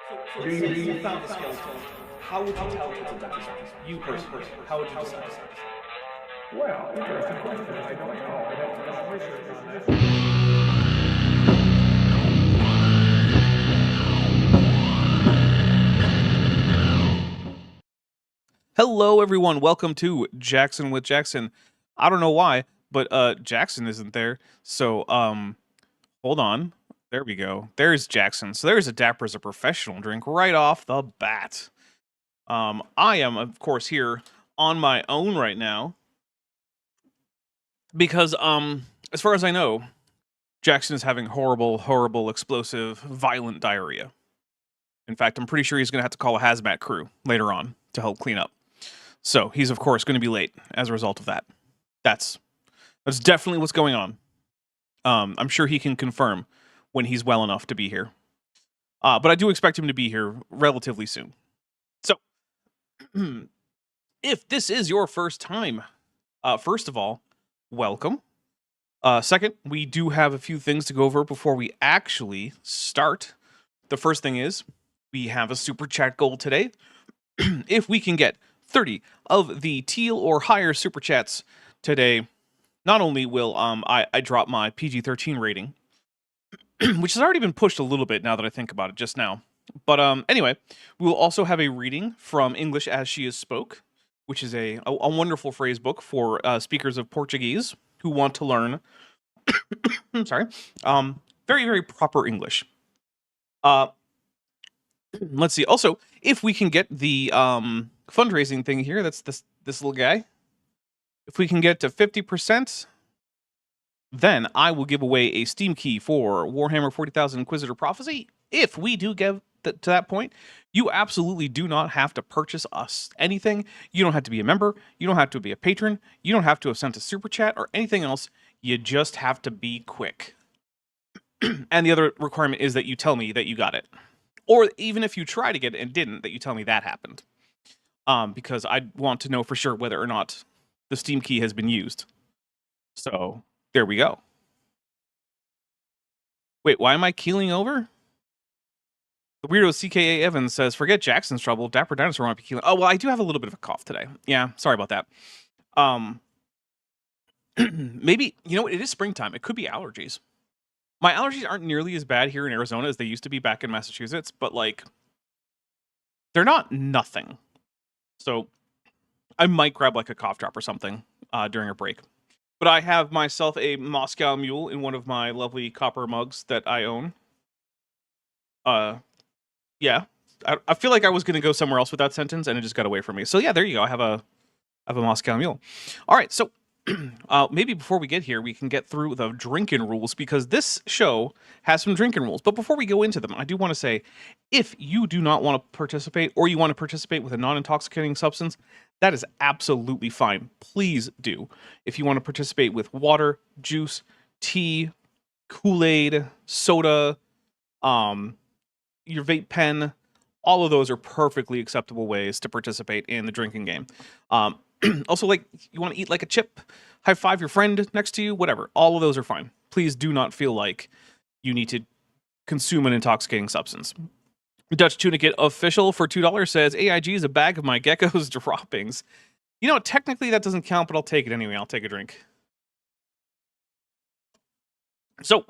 So let's say you found a skeleton. How would you tell if it's a dinosaur? You personally, how would you decide? Well, interesting question. I don't know. I'd have to do some research on that. Hello, everyone. Welcome to Jackson with Jackson. I don't know why, but Jackson isn't there. So hold on. There we go. There's Jackson. So there's a dapper as a professional drink right off the bat. I am, of course, here on my own right now because as far as I know, Jackson is having horrible, explosive, violent diarrhea. In fact, I'm pretty sure he's going to have to call a hazmat crew later on to help clean up. So he's, of course, going to be late as a result of that. That's definitely what's going on. I'm sure he can confirm when he's well enough to be here. But I do expect him to be here relatively soon. So, if this is your first time, first of all, welcome. Second, we do have a few things to go over before we actually start. The first thing is, we have a super chat goal today. If we can get 30 of the teal or higher super chats today, not only will I drop my PG-13 rating, which has already been pushed a little bit now that I think about it just now. But anyway, we will also have a reading from English as She Is Spoke, which is a wonderful phrase book for speakers of Portuguese who want to learn sorry, very proper English. Let's see. Also, if we can get the fundraising thing here, that's this little guy. If we can get to 50%, then I will give away a Steam key for Warhammer 40,000 Inquisitor Prophecy. If we do get to that point, you absolutely do not have to purchase us anything. You don't have to be a member. You don't have to be a patron. You don't have to have sent a super chat or anything else. You just have to be quick. And the other requirement is that you tell me that you got it. Or even if you try to get it and didn't, that you tell me that happened. Because I want to know for sure whether or not the Steam key has been used. So, there we go. Wait, why am I keeling over? The weirdo CKA Evans says, forget Jackson's trouble. Dapper Dinosaur won't be keeling. Oh, well, I do have a little bit of a cough today. Yeah, sorry about that. Maybe, you know what? It is springtime. It could be allergies. My allergies aren't nearly as bad here in Arizona as they used to be back in Massachusetts, but, like, they're not nothing. So, I might grab, like, a cough drop or something during a break. But I have myself a Moscow Mule in one of my lovely copper mugs that I own. Yeah. I feel like I was going to go somewhere else with that sentence, and it just got away from me. So, yeah, there you go. I have a Moscow Mule. All right, so maybe before we get here, we can get through the drinking rules, because this show has some drinking rules. But before we go into them, I do want to say, if you do not want to participate, or you want to participate with a non-intoxicating substance, that is absolutely fine. Please do. If you want to participate with water, juice, tea, Kool-Aid, soda, your vape pen, all of those are perfectly acceptable ways to participate in the drinking game. Also, like, you want to eat like a chip, high five your friend next to you, whatever. All of those are fine. Please do not feel like you need to consume an intoxicating substance. Dutch Tunicate Official for $2 says, AIG is a bag of my gecko's droppings. You know, technically that doesn't count, but I'll take it anyway. I'll take a drink. So,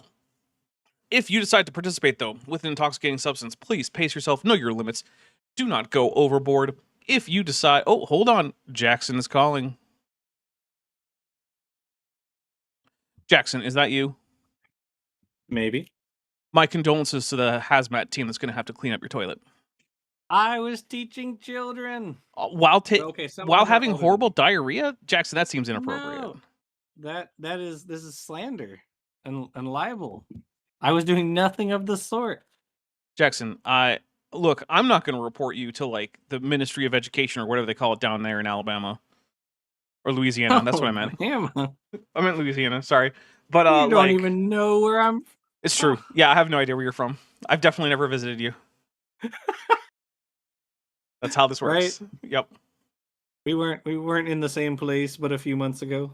if you decide to participate, though, with an intoxicating substance, please pace yourself, know your limits. Do not go overboard. If you decide... Oh, hold on. Jackson is calling. Jackson, is that you? Maybe. My condolences to the hazmat team that's going to have to clean up your toilet. I was teaching children. While having older horrible diarrhea? Jackson, that seems inappropriate. No, this is slander and libel. I was doing nothing of the sort. Jackson, look, I'm not going to report you to, like, the Ministry of Education or whatever they call it down there in Alabama. Or Louisiana, that's what I meant. I meant Louisiana, sorry. But you don't even know where I'm... It's true. Yeah, I have no idea where you're from. I've definitely never visited you. That's how this works. Right? Yep. We weren't in the same place but a few months ago.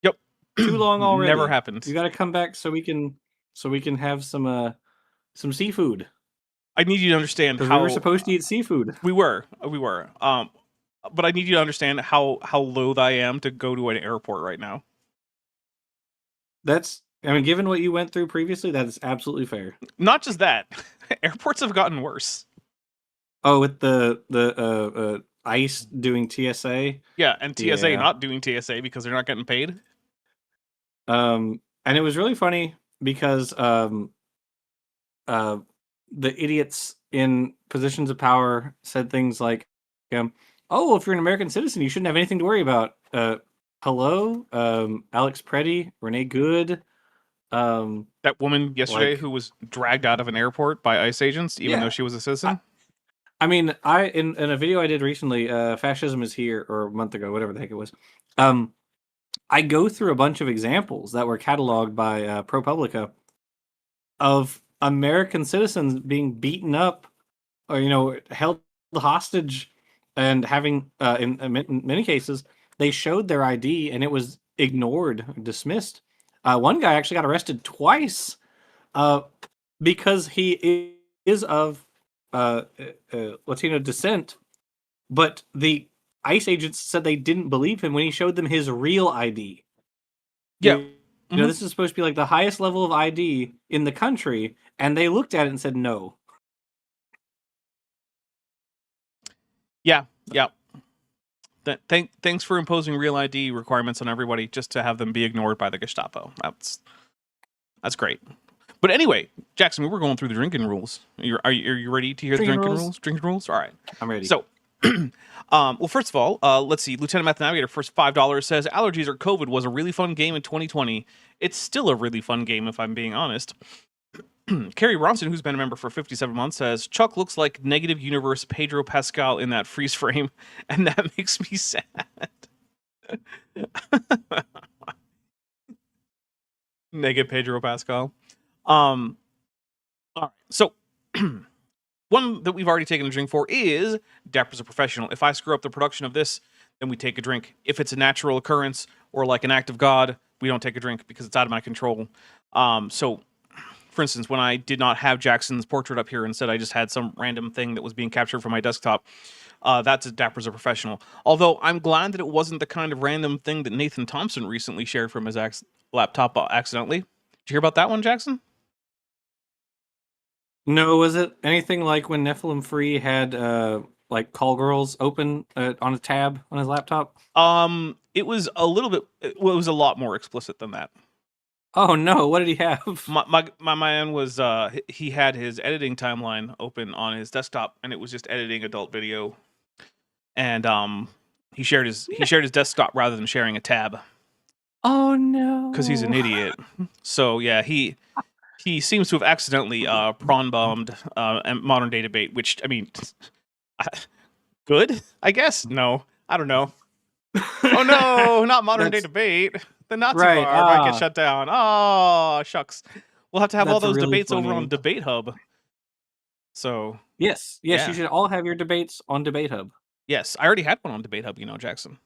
Yep. Too long already. Never happened. You got to come back so we can have some seafood. I need you to understand Because how we were supposed to eat seafood. we were. But I need you to understand how loath I am to go to an airport right now. I mean, given what you went through previously, that is absolutely fair. Not just that, airports have gotten worse. Oh, with the ICE doing TSA. Yeah, and TSA Yeah. not doing TSA because they're not getting paid. And it was really funny because the idiots in positions of power said things like, "Oh, if you're an American citizen, you shouldn't have anything to worry about." Hello, Alex Preddy, Renee Good. That woman yesterday who was dragged out of an airport by ICE agents, even though she was a citizen. I mean, in a video I did recently, Fascism is Here, or a month ago, whatever the heck it was. I go through a bunch of examples that were cataloged by ProPublica of American citizens being beaten up, or held hostage, and having in many cases they showed their ID and it was ignored, dismissed. One guy actually got arrested twice because he is of Latino descent, but the ICE agents said they didn't believe him when he showed them his real ID. Yeah. This is supposed to be like the highest level of ID in the country, and they looked at it and said no. Yeah. Thanks for imposing real ID requirements on everybody just to have them be ignored by the Gestapo. That's great. But anyway, Jackson, we were going through the drinking rules. Are you ready to hear the drinking rules? Drinking rules? All right. I'm ready. So, well, first of all, let's see. Lieutenant Math Navigator, first $5 says, Allergies or COVID was a really fun game in 2020. It's still a really fun game, if I'm being honest. Carrie Ronson, who's been a member for 57 months, says, Chuck looks like negative universe Pedro Pascal in that freeze frame, and that makes me sad. Negative Pedro Pascal. All right. So, one that we've already taken a drink for is Dapper's a Professional. If I screw up the production of this, then we take a drink. If it's a natural occurrence or like an act of God, we don't take a drink because it's out of my control. So, for instance, when I did not have Jackson's portrait up here, instead I just had some random thing that was being captured from my desktop, that's a Dapper's a Professional. Although I'm glad that it wasn't the kind of random thing that Nathan Thompson recently shared from his laptop accidentally. Did you hear about that one, Jackson? No, was it anything like when Nephilim Free had like call girls open on a tab on his laptop? It was a little bit. Well, it was a lot more explicit than that. Oh no! What did he have? My man was he had his editing timeline open on his desktop, and it was just editing adult video, and he shared his desktop rather than sharing a tab. Oh no! Because he's an idiot. So yeah, he seems to have accidentally prawn bombed modern day debate, which I mean, good, I guess. No, I don't know. Oh no, not modern day debate. The Nazi bar might get shut down. Oh shucks, we'll have to have all those really debates over on Debate Hub. So yes, yeah. You should all have your debates on Debate Hub. Yes, I already had one on Debate Hub. Jackson.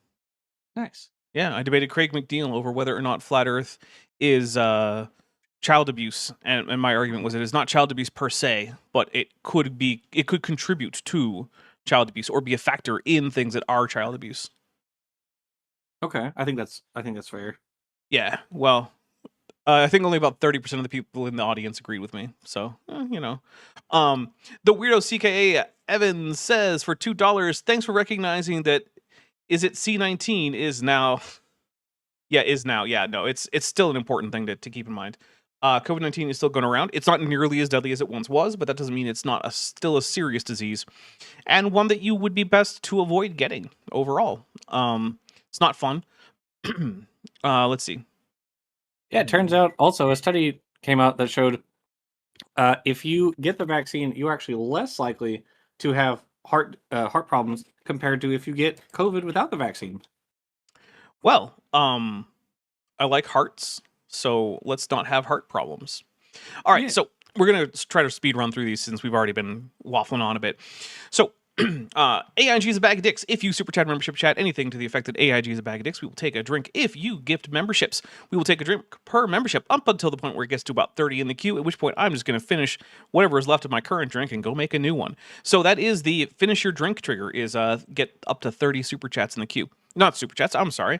Nice. Yeah, I debated Craig McNeil over whether or not flat Earth is child abuse, and my argument was it is not child abuse per se, but it could contribute to child abuse or be a factor in things that are child abuse. Okay, I think that's fair. Yeah, well, I think only about 30% of the people in the audience agreed with me. So, The Weirdo CKA Evans says for $2, thanks for recognizing that. Is it C19 is now? Yeah, is now. Yeah, no, it's still an important thing to keep in mind. COVID-19 is still going around. It's not nearly as deadly as it once was, but that doesn't mean it's not still a serious disease, and one that you would be best to avoid getting overall. It's not fun. Let's see. Yeah, it turns out also a study came out that showed if you get the vaccine, you're actually less likely to have heart problems compared to if you get COVID without the vaccine. Well, I like hearts, so let's not have heart problems. All right, so we're going to try to speed run through these since we've already been waffling on a bit. So AIG is a bag of dicks. If you super chat membership chat anything to the effect that AIG is a bag of dicks, we will take a drink. If you gift memberships, we will take a drink per membership up until the point where it gets to about 30 in the queue, at which point I'm just going to finish whatever is left of my current drink and go make a new one. So that is the finish your drink trigger, is get up to 30 super chats in the queue. Not super chats, I'm sorry.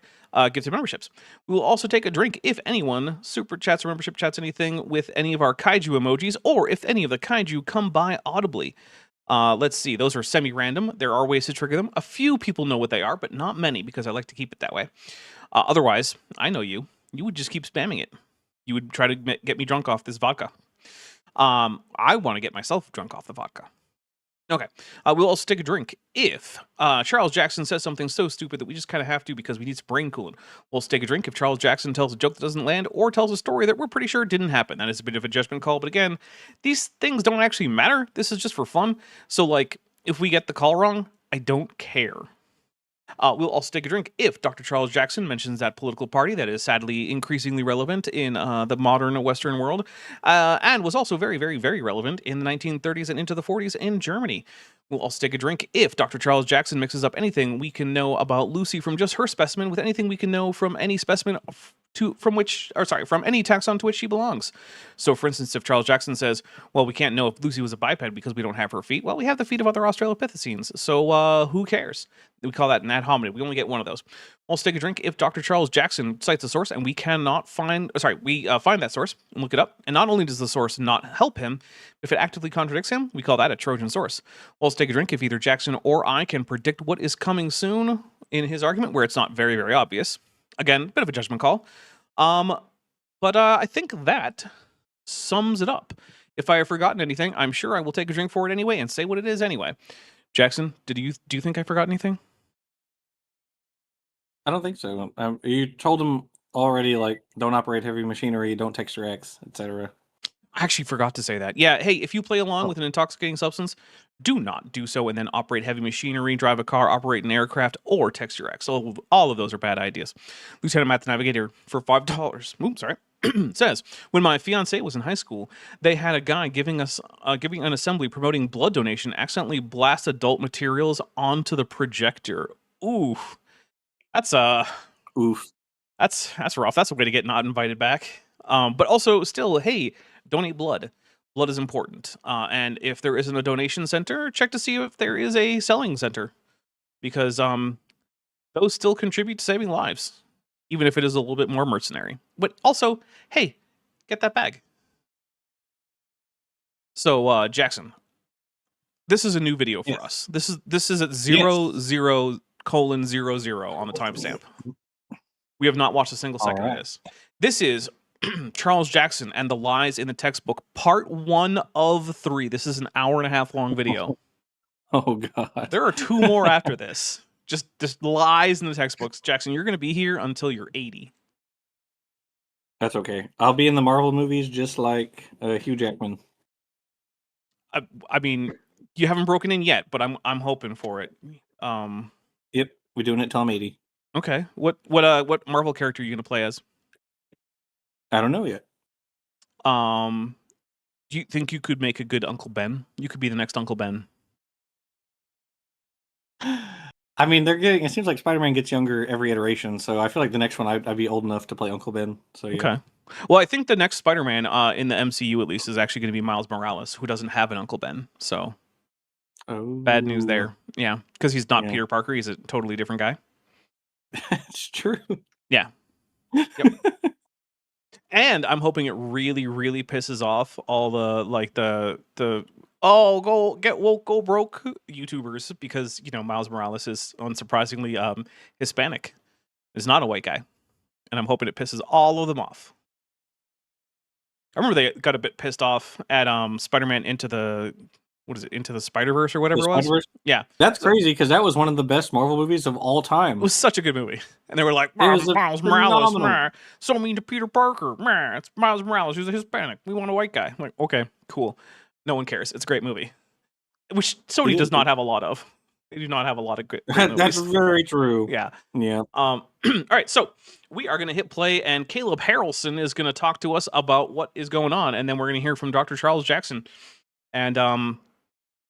Gifted memberships. We will also take a drink if anyone super chats or membership chats anything with any of our kaiju emojis, or if any of the kaiju come by audibly. Let's see. Those are semi-random. There are ways to trigger them. A few people know what they are, but not many, because I like to keep it that way. Otherwise, I know you. You would just keep spamming it. You would try to get me drunk off this vodka. I want to get myself drunk off the vodka. Okay. We'll also take a drink if Charles Jackson says something so stupid that we just kind of have to because we need some brain cooling. We'll also take a drink if Charles Jackson tells a joke that doesn't land or tells a story that we're pretty sure didn't happen. That is a bit of a judgment call, but again, these things don't actually matter. This is just for fun. So, like, if we get the call wrong, I don't care. We'll also take a drink if Dr. Charles Jackson mentions that political party that is sadly increasingly relevant in the modern Western world, and was also very, very, very relevant in the 1930s and into the 40s in Germany. We'll also take a drink if Dr. Charles Jackson mixes up anything we can know about Lucy from just her specimen with anything we can know from any specimen from any taxon to which she belongs. So, for instance, if Charles Jackson says, well, we can't know if Lucy was a biped because we don't have her feet, well, we have the feet of other Australopithecines, so who cares? We call that an ad hominem. We only get one of those. We'll also take a drink if Dr. Charles Jackson cites a source and we cannot find, we find that source and look it up, and not only does the source not help him, if it actively contradicts him, we call that a Trojan source. We'll also take a drink if either Jackson or I can predict what is coming soon in his argument, where it's not very, very obvious. Again, a bit of a judgment call. But I think that sums it up. If I have forgotten anything, I'm sure I will take a drink for it anyway and say what it is anyway. Jackson, do you think I forgot anything? I don't think so. You told him already, like, don't operate heavy machinery, don't text your ex, etc. I actually forgot to say that. Yeah, hey, if you play along with an intoxicating substance, do not do so and then operate heavy machinery, drive a car, operate an aircraft, or text your ex. All of those are bad ideas. Lieutenant Matt the Navigator for $5. Oops, sorry. Says, when my fiance was in high school, they had a guy giving an assembly promoting blood donation accidentally blast adult materials onto the projector. Ooh, that's Oof. That's rough. That's a way to get not invited back. But also, still, hey, donate blood. Blood is important. And if there isn't a donation center, check to see if there is a selling center, because those still contribute to saving lives, even if it is a little bit more mercenary. But also, hey, get that bag. So, Jackson, this is a new video for us. This is at 00:00 on the timestamp. We have not watched a single second of this. This is Charles Jackson and the Lies in the Textbook, part 1 of 3. This is an hour-and-a-half long video. Oh, God. There are 2 more after this. Just lies in the textbooks. Jackson, you're going to be here until you're 80. That's okay. I'll be in the Marvel movies just like Hugh Jackman. I mean, you haven't broken in yet, but I'm hoping for it. Yep, we're doing it till I'm 80. Okay. What Marvel character are you going to play as? I don't know yet. Do you think you could make a good Uncle Ben? You could be the next Uncle Ben. I mean, it seems like Spider-Man gets younger every iteration, so I feel like the next one I'd be old enough to play Uncle Ben. So yeah. Okay. Well, I think the next Spider-Man in the MCU at least is actually going to be Miles Morales, who doesn't have an Uncle Ben. So bad news there. Yeah, because he's not Peter Parker. He's a totally different guy. It's true. Yeah. Yep. And I'm hoping it really, really pisses off all the go broke YouTubers, because Miles Morales is unsurprisingly Hispanic, is not a white guy, and I'm hoping it pisses all of them off. I remember they got a bit pissed off at Spider-Man Into the Spider-Verse or whatever it was. Yeah, that's crazy, because that was one of the best Marvel movies of all time. It was such a good movie, and they were like, Miles Morales, so mean to Peter Parker. It's Miles Morales, who's a Hispanic. We want a white guy. I'm like, okay, cool. No one cares. It's a great movie, which Sony does not have a lot of. They do not have a lot of great movies. That's very true. Yeah. Yeah. All right, so we are going to hit play, and Caleb Harrelson is going to talk to us about what is going on, and then we're going to hear from Dr. Charles Jackson. And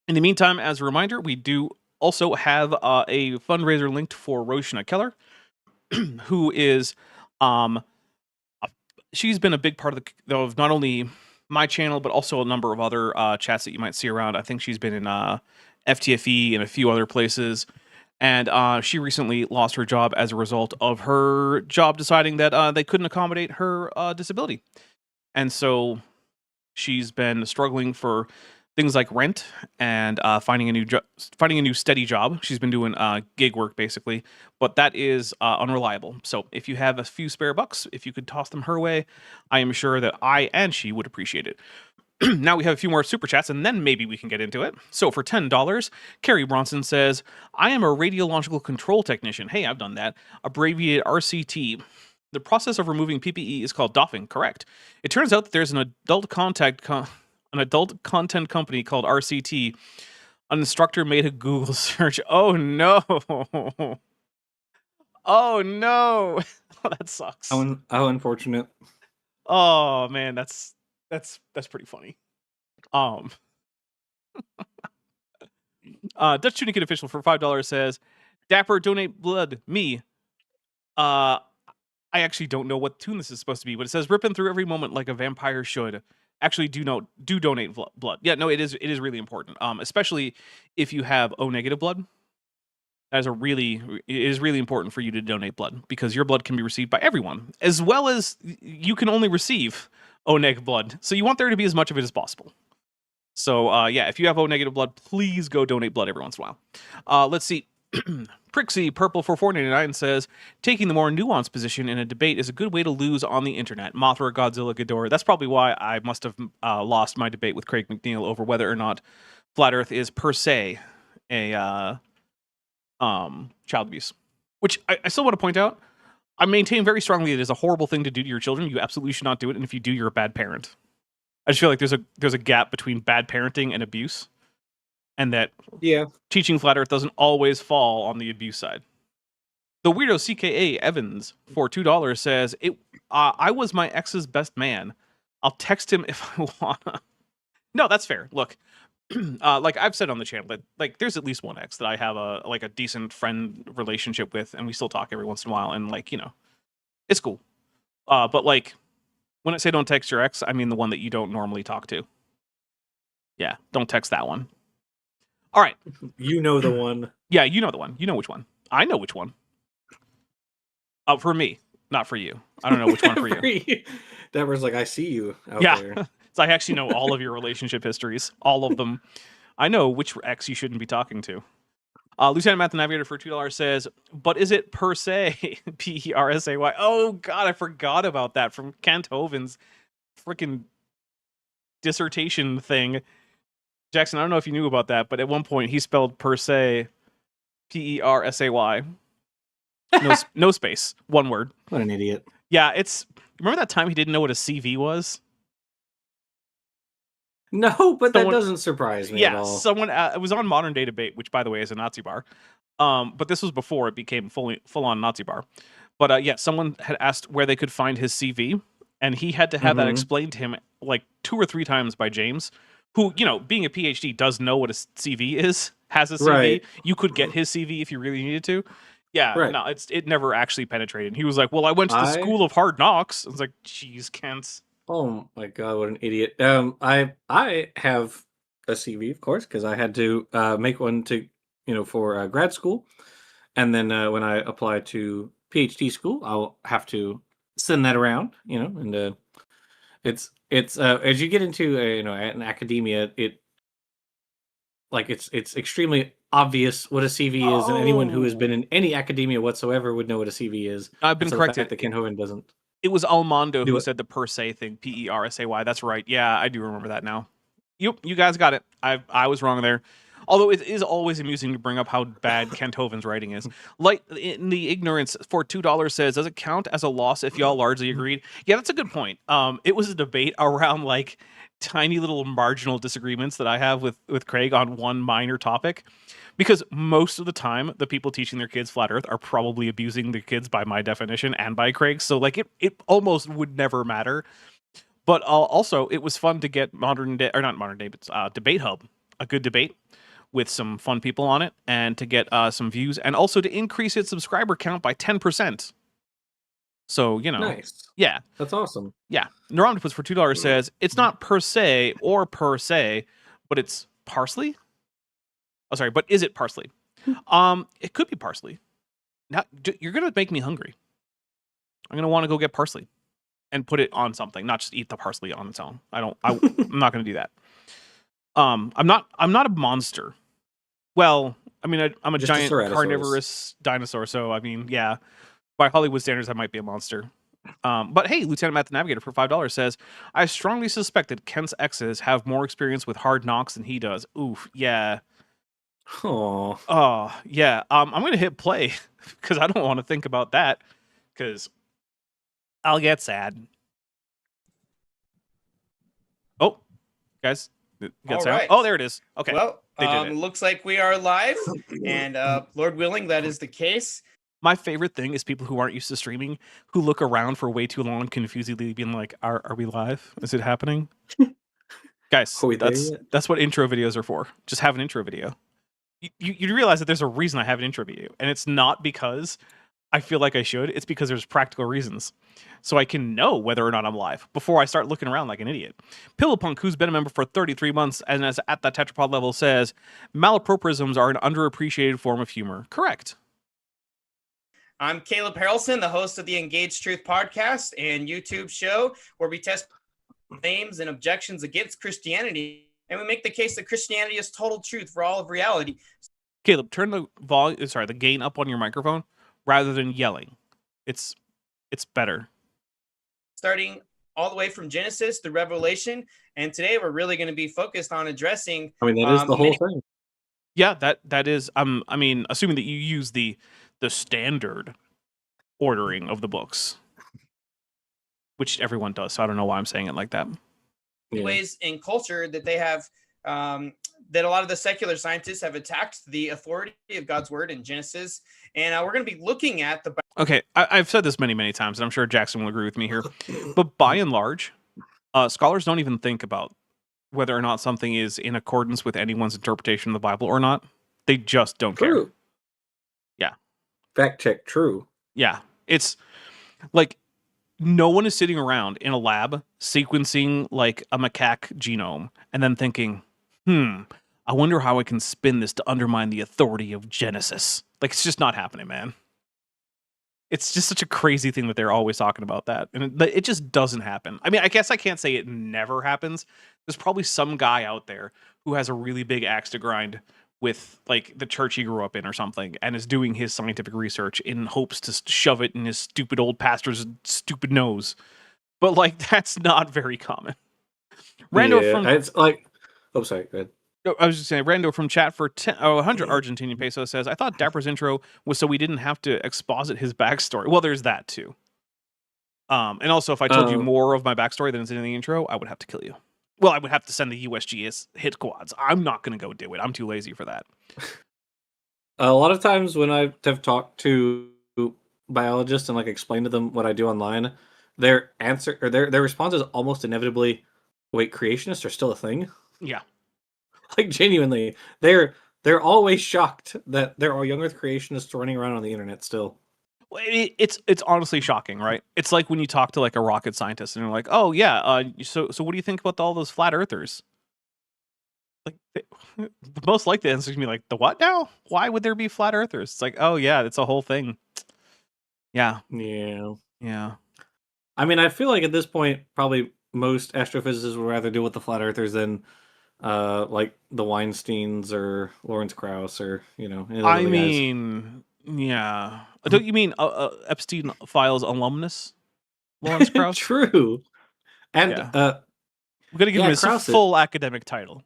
In the meantime, as a reminder, we do also have a fundraiser linked for Roshna Keller, who is, she's been a big part of not only my channel, but also a number of other chats that you might see around. I think she's been in FTFE and a few other places. And she recently lost her job as a result of her job deciding that they couldn't accommodate her disability. And so she's been struggling for things like rent and finding a new steady job. She's been doing gig work basically, but that is unreliable. So if you have a few spare bucks, if you could toss them her way, I am sure that I and she would appreciate it. Now we have a few more super chats, and then maybe we can get into it. So for $10, Carrie Bronson says, I am a radiological control technician. Hey, I've done that. Abbreviated RCT. The process of removing PPE is called doffing, correct. It turns out that there's an adult content company called RCT. An instructor made a Google search. Oh no. Oh no. That sucks. How unfortunate. Oh man, that's pretty funny. Dutch Tunic Official for $5 says, Dapper, donate blood. Me. I actually don't know what tune this is supposed to be, but it says ripping through every moment like a vampire should. Actually, do donate blood. Yeah, no, it is really important. Especially if you have O negative blood. It is really important for you to donate blood because your blood can be received by everyone, as well as you can only receive O negative blood. So you want there to be as much of it as possible. So yeah, if you have O negative blood, please go donate blood every once in a while. Let's see. Prixie Purple for $4.99 says, taking the more nuanced position in a debate is a good way to lose on the internet. Mothra, Godzilla, Ghidorah. That's probably why I must have lost my debate with Craig McNeil over whether or not Flat Earth is per se a child abuse. Which I still want to point out, I maintain very strongly it is a horrible thing to do to your children. You absolutely should not do it, and if you do, you're a bad parent. I just feel like there's a gap between bad parenting and abuse. And that teaching Flat Earth doesn't always fall on the abuse side. The weirdo CKA Evans for $2 says, I was my ex's best man. I'll text him if I wanna. No, that's fair. Look, like I've said on the channel, that like there's at least one ex that I have a decent friend relationship with, and we still talk every once in a while, and like, you know, it's cool. But like when I say don't text your ex, I mean the one that you don't normally talk to. Yeah, don't text that one. All right. You know the one. Yeah, you know the one. You know which one. I know which one. For me, not for you. I don't know which one for you. Deborah's like, I see you out there. So I actually know all of your relationship histories. All of them. I know which ex you shouldn't be talking to. Lieutenant Math the Navigator for $2 says, but is it per se? P-E-R-S-A-Y. Oh, God, I forgot about that from Kent Hoven's freaking dissertation thing. Jackson, I don't know if you knew about that, but at one point he spelled per se P-E-R-S-A-Y. No space. One word. What an idiot. Yeah, remember that time he didn't know what a CV was? No, but that doesn't surprise me at all. Someone, it was on Modern Day Debate, which by the way is a Nazi bar. But this was before it became full-on Nazi bar. But yeah, someone had asked where they could find his CV, and he had to have that explained to him like 2 or 3 times by James, who, you know, being a PhD, does know what a CV is, has a CV. Right. You could get his CV if you really needed to. Yeah, right. No, it never actually penetrated. He was like, well, I went to the School of Hard Knocks. I was like, geez, Kent. Oh my God, what an idiot. I have a CV, of course, because I had to make one to, you know, for grad school. And then when I apply to PhD school, I'll have to send that around, you know, and it's as you get into you know, an academia, it's extremely obvious what a CV is, and anyone who has been in any academia whatsoever would know what a CV is. I've been corrected. That Ken Hoven doesn't. It was Almondo who said the per se thing, P-E-R-S-A-Y. That's right. Yeah, I do remember that now. You guys got it. I was wrong there. Although it is always amusing to bring up how bad Kent Hoven's writing is. Like, in the ignorance for $2 says, does it count as a loss if y'all largely agreed? Yeah, that's a good point. It was a debate around like tiny little marginal disagreements that I have with Craig on one minor topic. Because most of the time, the people teaching their kids Flat Earth are probably abusing the kids by my definition and by Craig's. So like it almost would never matter. But also, it was fun to get Debate Hub a good debate with some fun people on it, and to get some views, and also to increase its subscriber count by 10%. So, Nice. yeah. That's awesome. Yeah. Neuromptipus for $2 says, it's not per se or per se, but it's parsley? Oh, sorry, but is it parsley? It could be parsley. Now, you're going to make me hungry. I'm going to want to go get parsley and put it on something, not just eat the parsley on its own. I'm not going to do that. I'm not a monster. Well, I mean, I'm a Just a giant Ceratosaurus. carnivorous dinosaur, so I mean, yeah, by Hollywood standards, I might be a monster. But hey, Lieutenant Matt the Navigator for $5 says, I strongly suspected Kent's exes have more experience with hard knocks than he does. Oof, yeah. Oh, Yeah. I'm gonna hit play because I don't want to think about that because I'll get sad. Oh, guys, get sound. right. Oh, there it is. Okay. Well, They did it. looks like we are live, and Lord willing, that is the case. My favorite thing is people who aren't used to streaming who look around for way too long, confusedly being like, "Are we live? Is it happening?" Guys, Are we there yet? that's what intro videos are for. Just have an intro video. You realize that there's a reason I have an intro video, and it's not because I feel like I should. It's because there's practical reasons, so I can know whether or not I'm live before I start looking around like an idiot. Pillowpunk, who's been a member for 33 months and is at that tetrapod level, says malapropisms are an underappreciated form of humor. Correct. I'm Caleb Harrelson, the host of the Engaged Truth podcast and YouTube show, where we test claims and objections against Christianity, and we make the case that Christianity is total truth for all of reality. Caleb, turn the the gain up on your microphone rather than yelling. It's better. Starting all the way from Genesis to Revelation, and today we're really going to be focused on addressing. I mean, that is the whole thing. Yeah, that is. I mean, assuming that you use the standard ordering of the books, which everyone does. So I don't know why I'm saying it like that. Yeah. Ways in culture that they have, that a lot of the secular scientists have attacked the authority of God's word in Genesis, and we're going to be looking at the. Okay, I've said this many times, and I'm sure Jackson will agree with me here. But by and large, scholars don't even think about whether or not something is in accordance with anyone's interpretation of the Bible or not. They just don't care. True. Yeah. Fact check. True. Yeah, it's like no one is sitting around in a lab sequencing like a macaque genome and then thinking, I wonder how I can spin this to undermine the authority of Genesis. Like, it's just not happening, man. It's just such a crazy thing that they're always talking about that. And it just doesn't happen. I mean, I guess I can't say it never happens. There's probably some guy out there who has a really big axe to grind with like the church he grew up in or something and is doing his scientific research in hopes to shove it in his stupid old pastor's stupid nose. But like, that's not very common. Rando from it's like, oh, sorry, go ahead. I was just saying, Rando from chat for 100 Argentinian pesos says, I thought Dapper's intro was so we didn't have to exposit his backstory. Well, there's that too. And also, if I told you more of my backstory than is in the intro, I would have to kill you. Well, I would have to send the USGS hit quads. I'm not going to go do it. I'm too lazy for that. A lot of times when I have talked to biologists and like explained to them what I do online, their answer or their response is almost inevitably, "Wait, creationists are still a thing?" Yeah. Like genuinely, they're always shocked that there are young Earth creationists running around on the internet still. Well, it's honestly shocking, right? It's like when you talk to like a rocket scientist and they're like, "Oh yeah, so what do you think about all those flat earthers?" Like, the most likely answer is gonna be like, "The what now? Why would there be flat earthers?" It's like, "Oh yeah, it's a whole thing." Yeah. Yeah. I mean, I feel like at this point, probably most astrophysicists would rather deal with the flat earthers than like the Weinsteins or Lawrence Krauss or any of those other guys. Yeah. Don't you mean Epstein Files alumnus, Lawrence Krauss? True. And we got to give him his full academic title.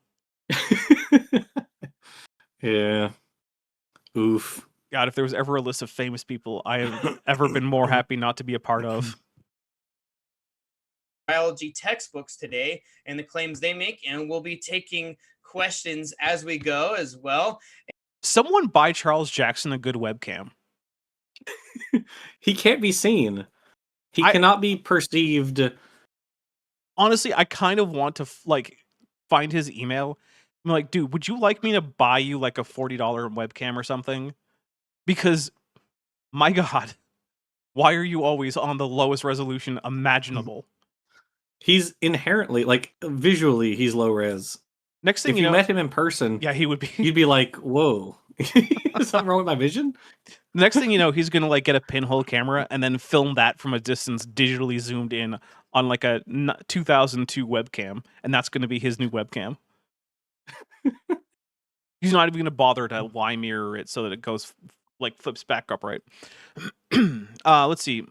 Yeah. Oof. God, if there was ever a list of famous people I have ever been more happy not to be a part of. Biology textbooks today and the claims they make, and we'll be taking questions as we go as well. Someone buy Charles Jackson a good webcam. He can't be seen. He cannot be perceived. Honestly, I kind of want to find his email I'm like, dude, would you like me to buy you like a $40 webcam or something? Because, my God, why are you always on the lowest resolution imaginable? He's inherently, like, visually, he's low res. Next thing If you you know, met him in person, yeah, he would be. you'd be like, "Whoa, is something wrong with my vision?" Next thing you know, he's gonna like get a pinhole camera and then film that from a distance, digitally zoomed in on like a 2002 webcam, and that's gonna be his new webcam. He's not even gonna bother to Y mirror it so that it goes like flips back upright. Let's see.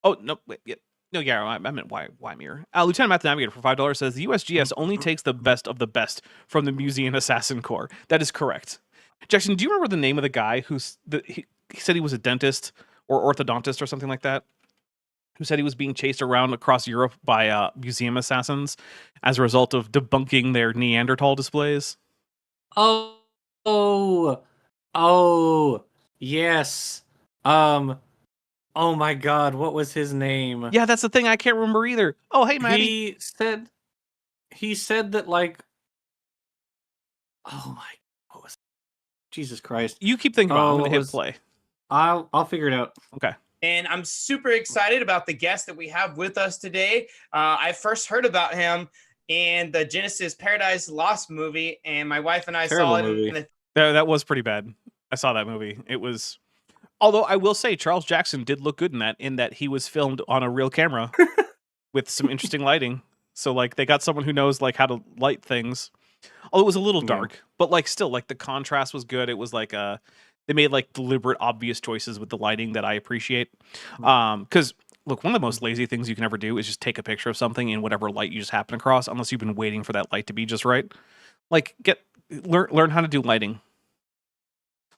Oh no, wait, yeah. No, yeah, I meant Y mirror. Lieutenant Math Navigator for $5 says the USGS only takes the best of the best from the Museum Assassin Corps. That is correct. Jackson, do you remember the name of the guy he said he was a dentist or orthodontist or something like that? Who said he was being chased around across Europe by museum assassins as a result of debunking their Neanderthal displays? Oh, yes. Oh my God, what was his name? Yeah, that's the thing. I can't remember either. Oh, hey, Maddie. He said that, like, oh my, what was Jesus Christ? You keep thinking about it. I'm going to hit play. I'll figure it out. Okay. And I'm super excited about the guest that we have with us today. I first heard about him in the Genesis Paradise Lost movie, and my wife and I saw it. Movie. That was pretty bad. I saw that movie. It was, although I will say Charles Jackson did look good in that he was filmed on a real camera with some interesting lighting. So like they got someone who knows like how to light things. Oh, it was a little dark, but like still like the contrast was good. It was like they made like deliberate, obvious choices with the lighting that I appreciate. Because look, one of the most lazy things you can ever do is just take a picture of something in whatever light you just happen across, unless you've been waiting for that light to be just right. Like learn how to do lighting.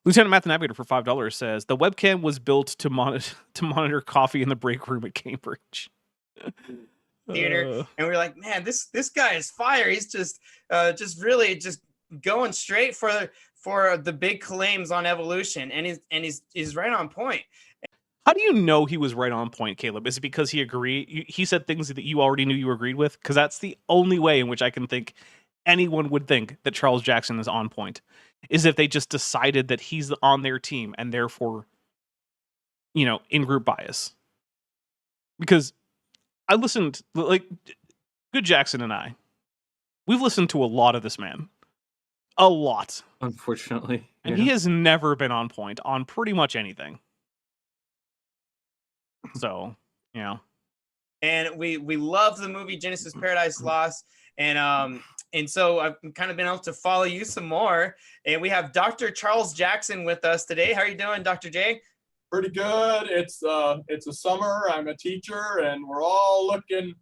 Lieutenant Math Navigator for $5 says the webcam was built to monitor coffee in the break room at Cambridge. Theater, and we're like, man, this guy is fire. He's just really just going straight for the big claims on evolution, and he's right on point. How do you know he was right on point, Caleb? Is it because he agreed? He said things that you already knew you agreed with? Because that's the only way in which I can think anyone would think that Charles Jackson is on point, is if they just decided that he's on their team and therefore, in-group bias. Because I listened, like, Good Jackson and I, we've listened to a lot of this man. A lot. Unfortunately. And he has never been on point on pretty much anything. So, And we love the movie Genesis Paradise Lost. And so I've kind of been able to follow you some more. And we have Dr. Charles Jackson with us today. How are you doing, Dr. J? Pretty good. It's a summer. I'm a teacher, and we're all looking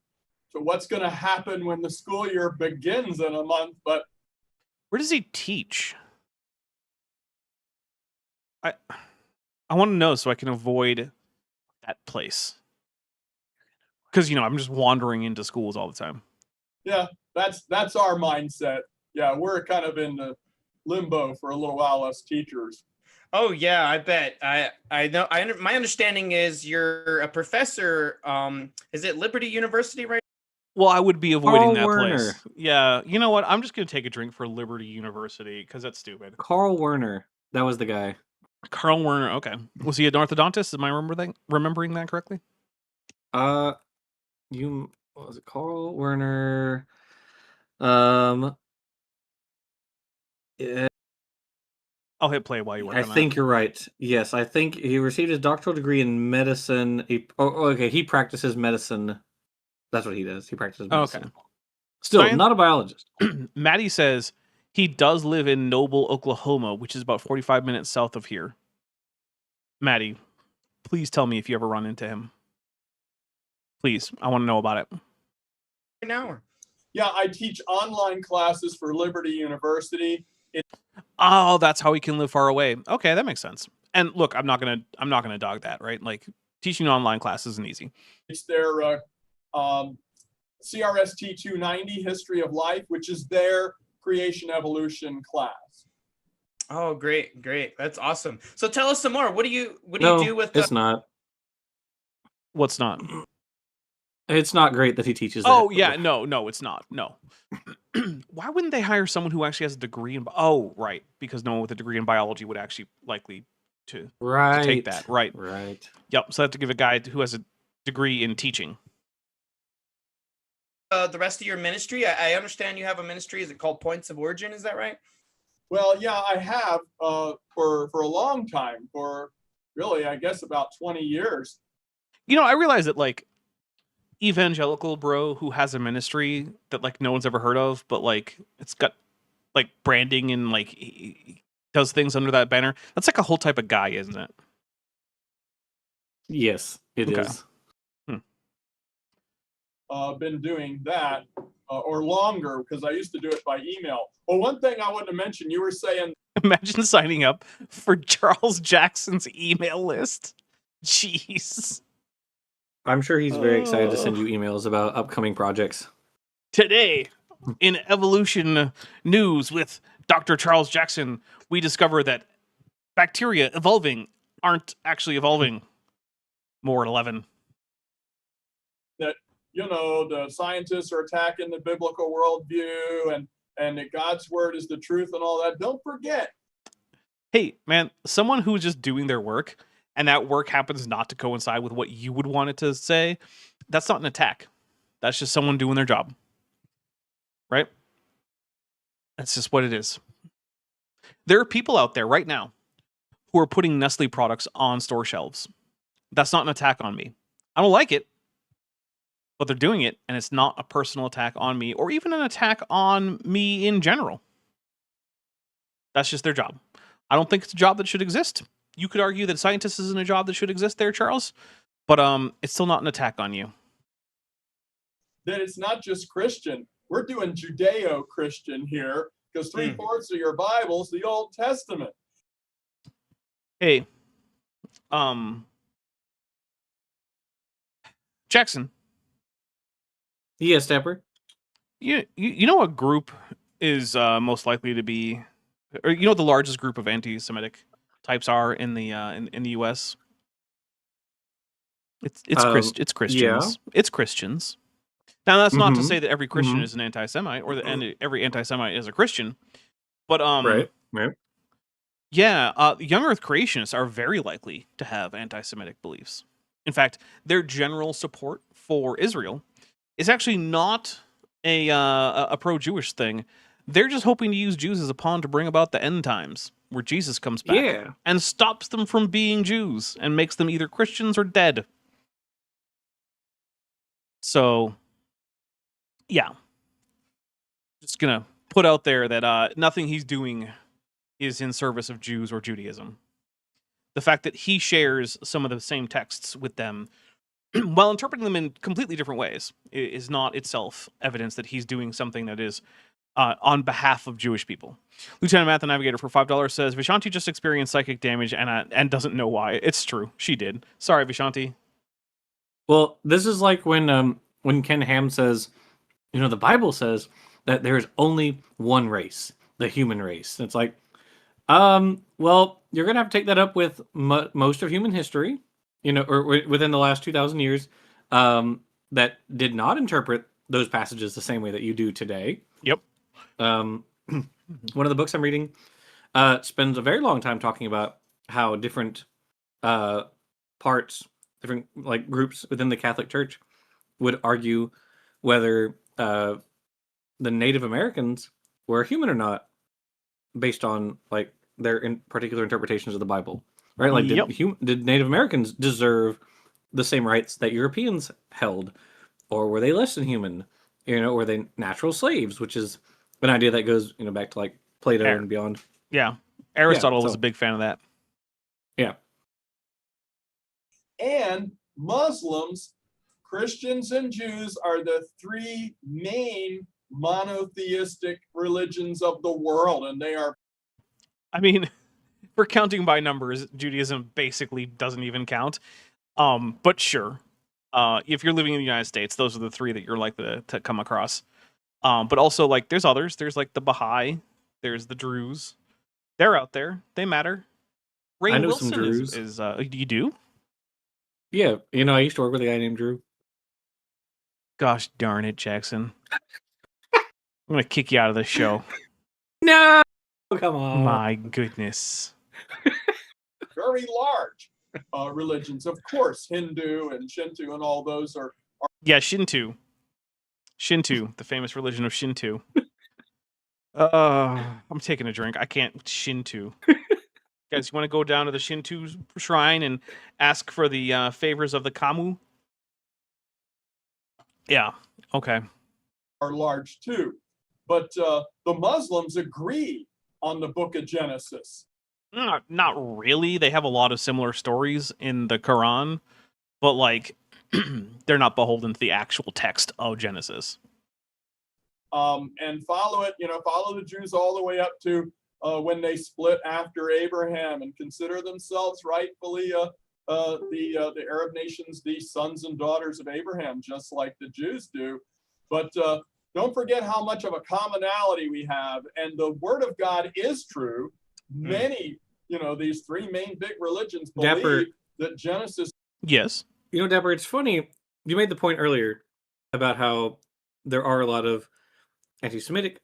to what's going to happen when the school year begins in a month. But where does he teach? I want to know so I can avoid that place. Because I'm just wandering into schools all the time. Yeah, that's our mindset. Yeah, we're kind of in the limbo for a little while, us teachers. Oh yeah, I bet. I know. My understanding is you're a professor. Is it Liberty University, right? Well, I would be avoiding that Werner. place. Yeah, you know what? I'm just gonna take a drink for Liberty University because that's stupid. Carl Werner. That was the guy. Carl Werner. Okay, was he an orthodontist? Am I remembering that correctly? What was it? Carl Werner. Yeah. I'll hit play while you work on that. I think you're right. Yes, I think he received his doctoral degree in medicine. Okay, he practices medicine. That's what he does. He practices medicine. Okay. Still, not a biologist. Maddie says he does live in Noble, Oklahoma, which is about 45 minutes south of here. Maddie, please tell me if you ever run into him. Please, I want to know about it. An hour. Yeah, I teach online classes for Liberty University. Oh, that's how he can live far away. Okay, that makes sense. And look, I'm not gonna dog that, right? Like teaching online classes isn't easy. It's their CRST 290 History of Life, which is their creation evolution class. Oh, great. That's awesome. So tell us some more. What do you do with? It's not. What's not? It's not great that he teaches. Oh yeah, no, it's not. No. why wouldn't they hire someone who actually has a degree in? Oh, right, because no one with a degree in biology would actually likely to Right. take that. Right. Right. Yep. So I have to give a guy who has a degree in teaching. The rest of your ministry, I understand you have a ministry. Is it called Points of Origin? Is that right? Well, yeah, I have for a long time, for really, I guess about 20 years. You know, I realize that like evangelical bro who has a ministry that like no one's ever heard of, but like it's got like branding and like he does things under that banner. That's like a whole type of guy, isn't it? Yes, it Okay. is. Been doing that or longer, because I used to do it by email. Well, one thing I wanted to mention, you were saying, Imagine signing up for Charles Jackson's email list. Jeez. I'm sure he's very excited to send you emails about upcoming projects. Today, in evolution news with Dr. Charles Jackson, we discover that bacteria evolving aren't actually evolving. More at 11. that, you know, the scientists are attacking the biblical worldview and that God's word is the truth and all that. Don't forget. Hey, man, someone who's just doing their work and that work happens not to coincide with what you would want it to say, that's not an attack. That's just someone doing their job. Right? That's just what it is. There are people out there right now who are putting Nestle products on store shelves. That's not an attack on me. I don't like it, but they're doing it, and it's not a personal attack on me or even an attack on me in general. That's just their job. I don't think it's a job that should exist. You could argue that scientist isn't a job that should exist there, Charles, but it's still not an attack on you. That it's not just Christian. We're doing Judeo-Christian here, because 3/4 of your Bible's the Old Testament. Hey, Jackson. Yes, Stepper. You know what group is most likely to be, or you know what the largest group of anti-Semitic types are in the in the U.S. It's Christians. Yeah. It's Christians. Now that's not to Mhm. say that every Christian Mhm. is an anti-Semite or that every anti-Semite is a Christian, but Right. yeah, young Earth creationists are very likely to have anti-Semitic beliefs. In fact, their general support for Israel is actually not a pro-Jewish thing. They're just hoping to use Jews as a pawn to bring about the end times, where Jesus comes back Yeah. and stops them from being Jews and makes them either Christians or dead. So, yeah. Just gonna put out there that nothing he's doing is in service of Jews or Judaism. The fact that he shares some of the same texts with them while interpreting them in completely different ways is not itself evidence that he's doing something that is on behalf of Jewish people. Lieutenant Math the Navigator for $5 says, Vishanti just experienced psychic damage and doesn't know why. It's true. She did. Sorry, Vishanti. Well, this is like when Ken Ham says, you know, the Bible says that there's only one race, the human race. It's like, well, you're gonna have to take that up with most of human history, you know, or within the last 2,000 years, that did not interpret those passages the same way that you do today. Yep. One of the books I'm reading spends a very long time talking about how different parts, different like groups within the Catholic Church would argue whether the Native Americans were human or not, based on like their particular interpretations of the Bible, right? Like, Yep. did Native Americans deserve the same rights that Europeans held, or were they less than human? You know, were they natural slaves, which is an idea that goes, you know, back to like Plato and beyond. Yeah. Aristotle was so- a big fan of that. Yeah. And Muslims, Christians, and Jews are the three main monotheistic religions of the world, and they are. I mean, if we're counting by numbers, Judaism basically doesn't even count. But sure. If you're living in the United States, those are the three that you're likely to come across. But also, like, there's others. There's, like, the Baha'i. There's the Druze. They're out there. They matter. Rainn I know some Wilson Druze. is you do? Yeah, you know, I used to work with a guy named Drew. Gosh darn it, Jackson. I'm gonna kick you out of the show. No, come on. My goodness. Very large religions, of course. Hindu and Shinto and all those are. Yeah, Shinto. Shinto, the famous religion of Shinto. I'm taking a drink. I can't Shinto. Guys, you want to go down to the Shinto shrine and ask for the favors of the Kamu? Yeah. Okay. Are large too. But the Muslims agree on the book of Genesis. Not really. They have a lot of similar stories in the Quran, but like they're not beholden to the actual text of Genesis. And follow it, follow the Jews all the way up to when they split after Abraham and consider themselves rightfully the Arab nations, the sons and daughters of Abraham, just like the Jews do. But don't forget how much of a commonality we have. And the word of God is true. Many, these three main big religions believe Dapper. that Genesis. Yes. Dapper, it's funny. You made the point earlier about how there are a lot of anti-Semitic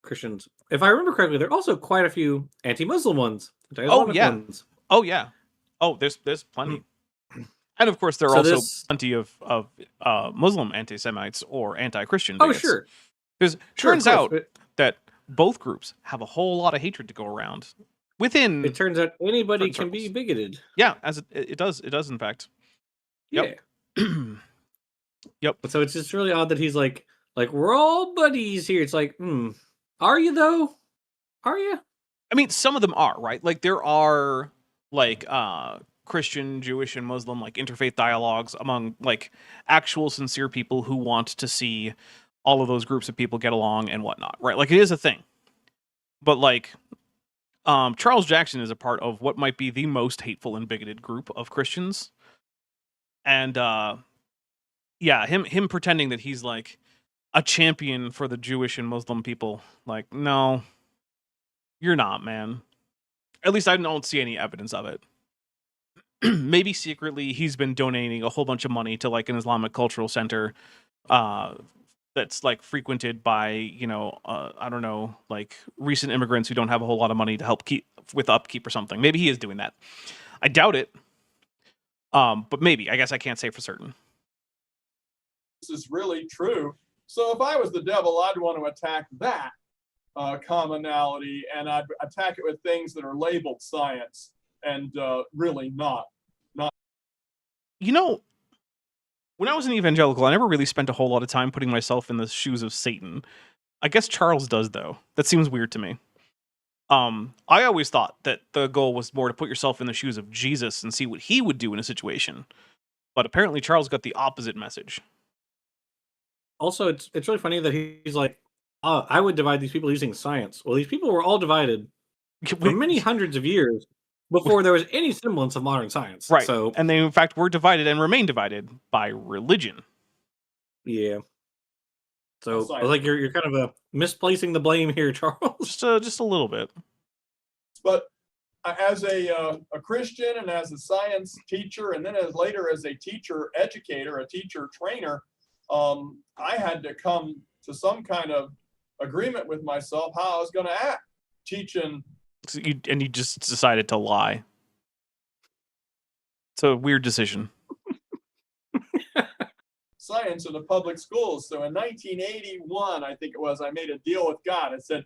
Christians. If I remember correctly, there are also quite a few anti-Muslim ones. Oh, yeah. Ones. Oh, yeah. Oh, there's plenty. And of course, there are also plenty of Muslim anti-Semites or anti-Christian bigots. Oh, sure. Because turns out that both groups have a whole lot of hatred to go around within. It turns out anybody certain can be circles. bigoted. Yeah, as it does. It does, in fact. Yep. Yeah. Yep. So it's just really odd that he's like we're all buddies here. It's like, are you though? Are you? I mean, some of them are, right? Like there are like Christian, Jewish, and Muslim like interfaith dialogues among like actual sincere people who want to see all of those groups of people get along and whatnot, right? Like it is a thing. But like Charles Jackson is a part of what might be the most hateful and bigoted group of Christians. And yeah, him pretending that he's like a champion for the Jewish and Muslim people, like, no, you're not, man. At least I don't see any evidence of it. Maybe secretly he's been donating a whole bunch of money to like an Islamic cultural center that's like frequented by, I don't know, like recent immigrants who don't have a whole lot of money to help keep with upkeep or something. Maybe he is doing that. I doubt it. But maybe. I guess I can't say for certain. This is really true. So if I was the devil, I'd want to attack that commonality, and I'd attack it with things that are labeled science and really not. When I was an evangelical, I never really spent a whole lot of time putting myself in the shoes of Satan. I guess Charles does, though. That seems weird to me. I always thought that the goal was more to put yourself in the shoes of Jesus and see what he would do in a situation. But apparently Charles got the opposite message. Also, it's really funny that he's like, I would divide these people using science. Well, these people were all divided for many hundreds of years before there was any semblance of modern science. Right. So, and they, in fact, were divided and remain divided by religion. Yeah. So, like, you're kind of misplacing the blame here, Charles. Just a little bit. But as a Christian and as a science teacher, and then later as a teacher educator, a teacher trainer, I had to come to some kind of agreement with myself how I was going to act, teaching. So you just decided to lie. It's a weird decision. Science in the public schools. So in 1981, I think it was, I made a deal with God. I said,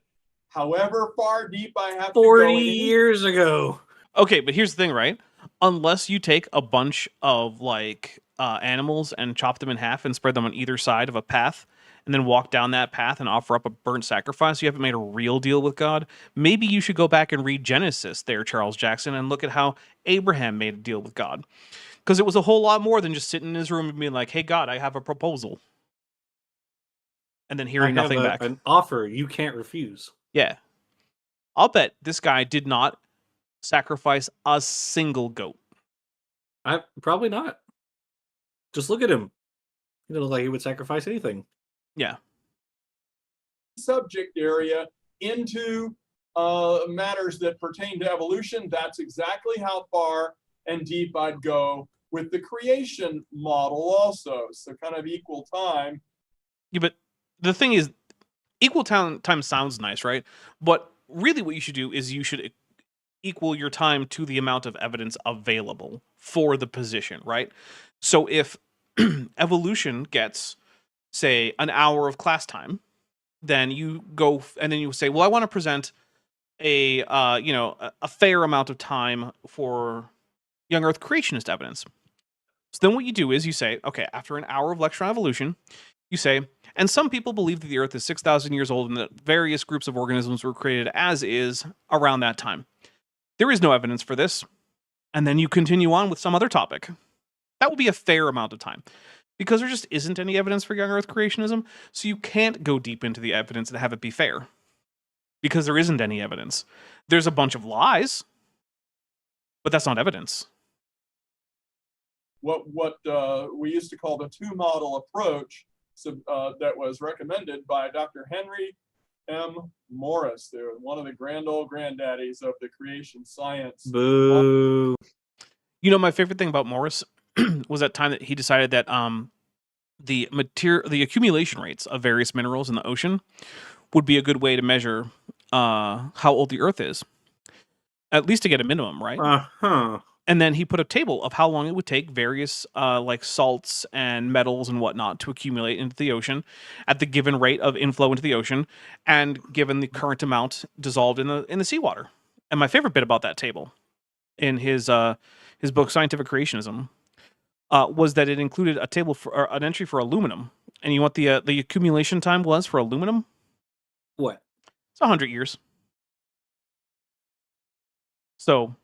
however far deep I have to go. 40 years ago. Okay, but here's the thing, right? Unless you take a bunch of like animals and chop them in half and spread them on either side of a path, and then walk down that path and offer up a burnt sacrifice, you haven't made a real deal with God. Maybe you should go back and read Genesis there, Charles Jackson, and look at how Abraham made a deal with God. Because it was a whole lot more than just sitting in his room and being like, hey, God, I have a proposal. And then hearing nothing back. An offer you can't refuse. Yeah. I'll bet this guy did not sacrifice a single goat. Probably not. Just look at him. He doesn't look like he would sacrifice anything. Yeah. Subject area into matters that pertain to evolution. That's exactly how far and deep I'd go with the creation model also. So kind of equal time. Yeah, but the thing is, equal time sounds nice, right? But really what you should do is you should equal your time to the amount of evidence available for the position, right? So if evolution gets, say, an hour of class time, then you go and then you say, well, I want to present a a fair amount of time for young Earth creationist evidence. So then what you do is you say, okay, after an hour of lecture on evolution, you say, and some people believe that the Earth is 6,000 years old and that various groups of organisms were created as is around that time. There is no evidence for this. And then you continue on with some other topic. That will be a fair amount of time because there just isn't any evidence for young Earth creationism. So you can't go deep into the evidence and have it be fair because there isn't any evidence. There's a bunch of lies, but that's not evidence. What we used to call the two-model approach, that was recommended by Dr. Henry M. Morris, one of the grand old granddaddies of the creation science. Boo. You know, my favorite thing about Morris was that time that he decided that the accumulation rates of various minerals in the ocean would be a good way to measure how old the Earth is, at least to get a minimum, right? Uh-huh. And then he put a table of how long it would take various like salts and metals and whatnot to accumulate into the ocean at the given rate of inflow into the ocean and given the current amount dissolved in the seawater. And my favorite bit about that table in his book Scientific Creationism was that it included a table for an entry for aluminum. And you know what the accumulation time was for aluminum? What? It's 100 years. So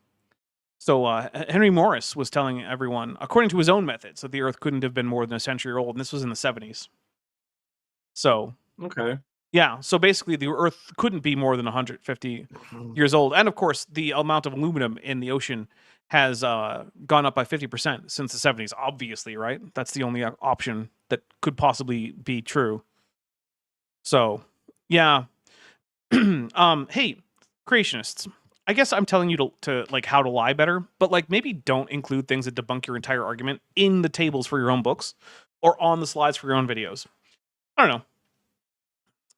Henry Morris was telling everyone, according to his own methods, that the Earth couldn't have been more than a century old, and this was in the 70s. So, Okay. yeah, so basically the Earth couldn't be more than 150 years old. And of course, the amount of aluminum in the ocean has gone up by 50% since the 70s, obviously, right? That's the only option that could possibly be true. So, yeah. Hey, creationists. I guess I'm telling you to like how to lie better, but like maybe don't include things that debunk your entire argument in the tables for your own books or on the slides for your own videos. I don't know.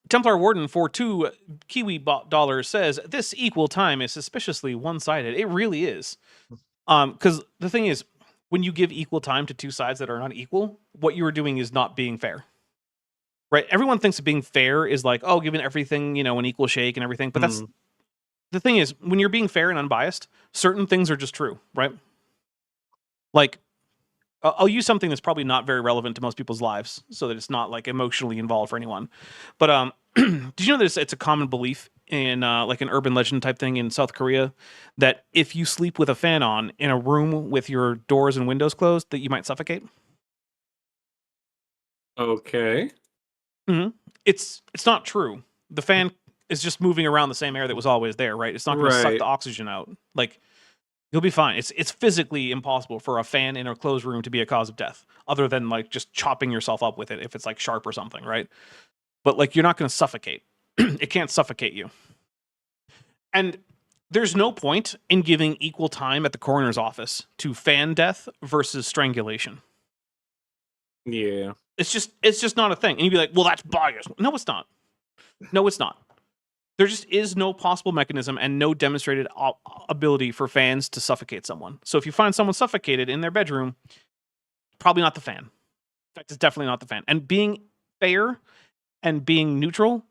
Templar Warden for 2 Kiwi dollars says this equal time is suspiciously one-sided. It really is. Because the thing is, when you give equal time to two sides that are not equal, what you are doing is not being fair. Right? Everyone thinks that being fair is like, oh, giving everything, an equal shake and everything, but that's the thing is, when you're being fair and unbiased, certain things are just true, right? Like, I'll use something that's probably not very relevant to most people's lives, so that it's not like emotionally involved for anyone. But did you know that it's a common belief in like an urban legend type thing in South Korea that if you sleep with a fan on in a room with your doors and windows closed, that you might suffocate? Okay. Mm-hmm. It's not true. The fan is just moving around the same air that was always there, right? It's not going to suck Right. the oxygen out. Like, you'll be fine. It's physically impossible for a fan in a closed room to be a cause of death, other than like just chopping yourself up with it if it's like sharp or something, right? But like you're not going to suffocate. It can't suffocate you. And there's no point in giving equal time at the coroner's office to fan death versus strangulation. Yeah. It's just not a thing. And you'd be like, well, that's biased. No, it's not. No, it's not. There just is no possible mechanism and no demonstrated ability for fans to suffocate someone. So if you find someone suffocated in their bedroom, probably not the fan. In fact, it's definitely not the fan. And being fair and being neutral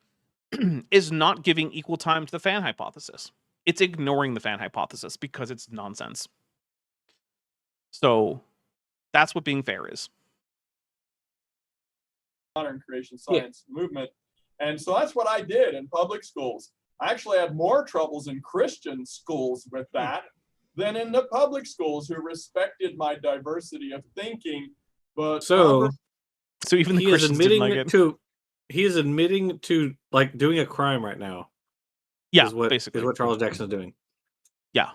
is not giving equal time to the fan hypothesis. It's ignoring the fan hypothesis because it's nonsense. So that's what being fair is. Modern creation science movement. And so that's what I did in public schools. I actually had more troubles in Christian schools with that than in the public schools who respected my diversity of thinking. But so even the he is Christians didn't admitting like it. He is admitting to like doing a crime right now. Yeah, basically is what Charles Jackson is doing. Yeah.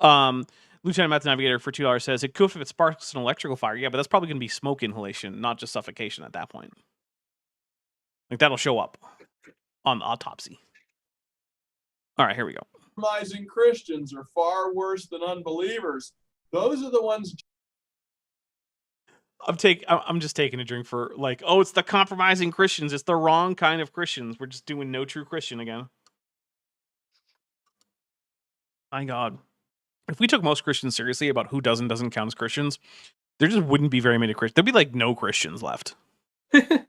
Lieutenant Math Navigator for $2 says it could if it sparks an electrical fire. Yeah, but that's probably going to be smoke inhalation, not just suffocation at that point. Like that'll show up on the autopsy. All right, here we go. Compromising Christians are far worse than unbelievers. Those are the ones. I'm just taking a drink for like, oh, it's the compromising Christians. It's the wrong kind of Christians. We're just doing no true Christian again. My God. If we took most Christians seriously about who does and doesn't count as Christians, there just wouldn't be very many Christians. There'd be like no Christians left.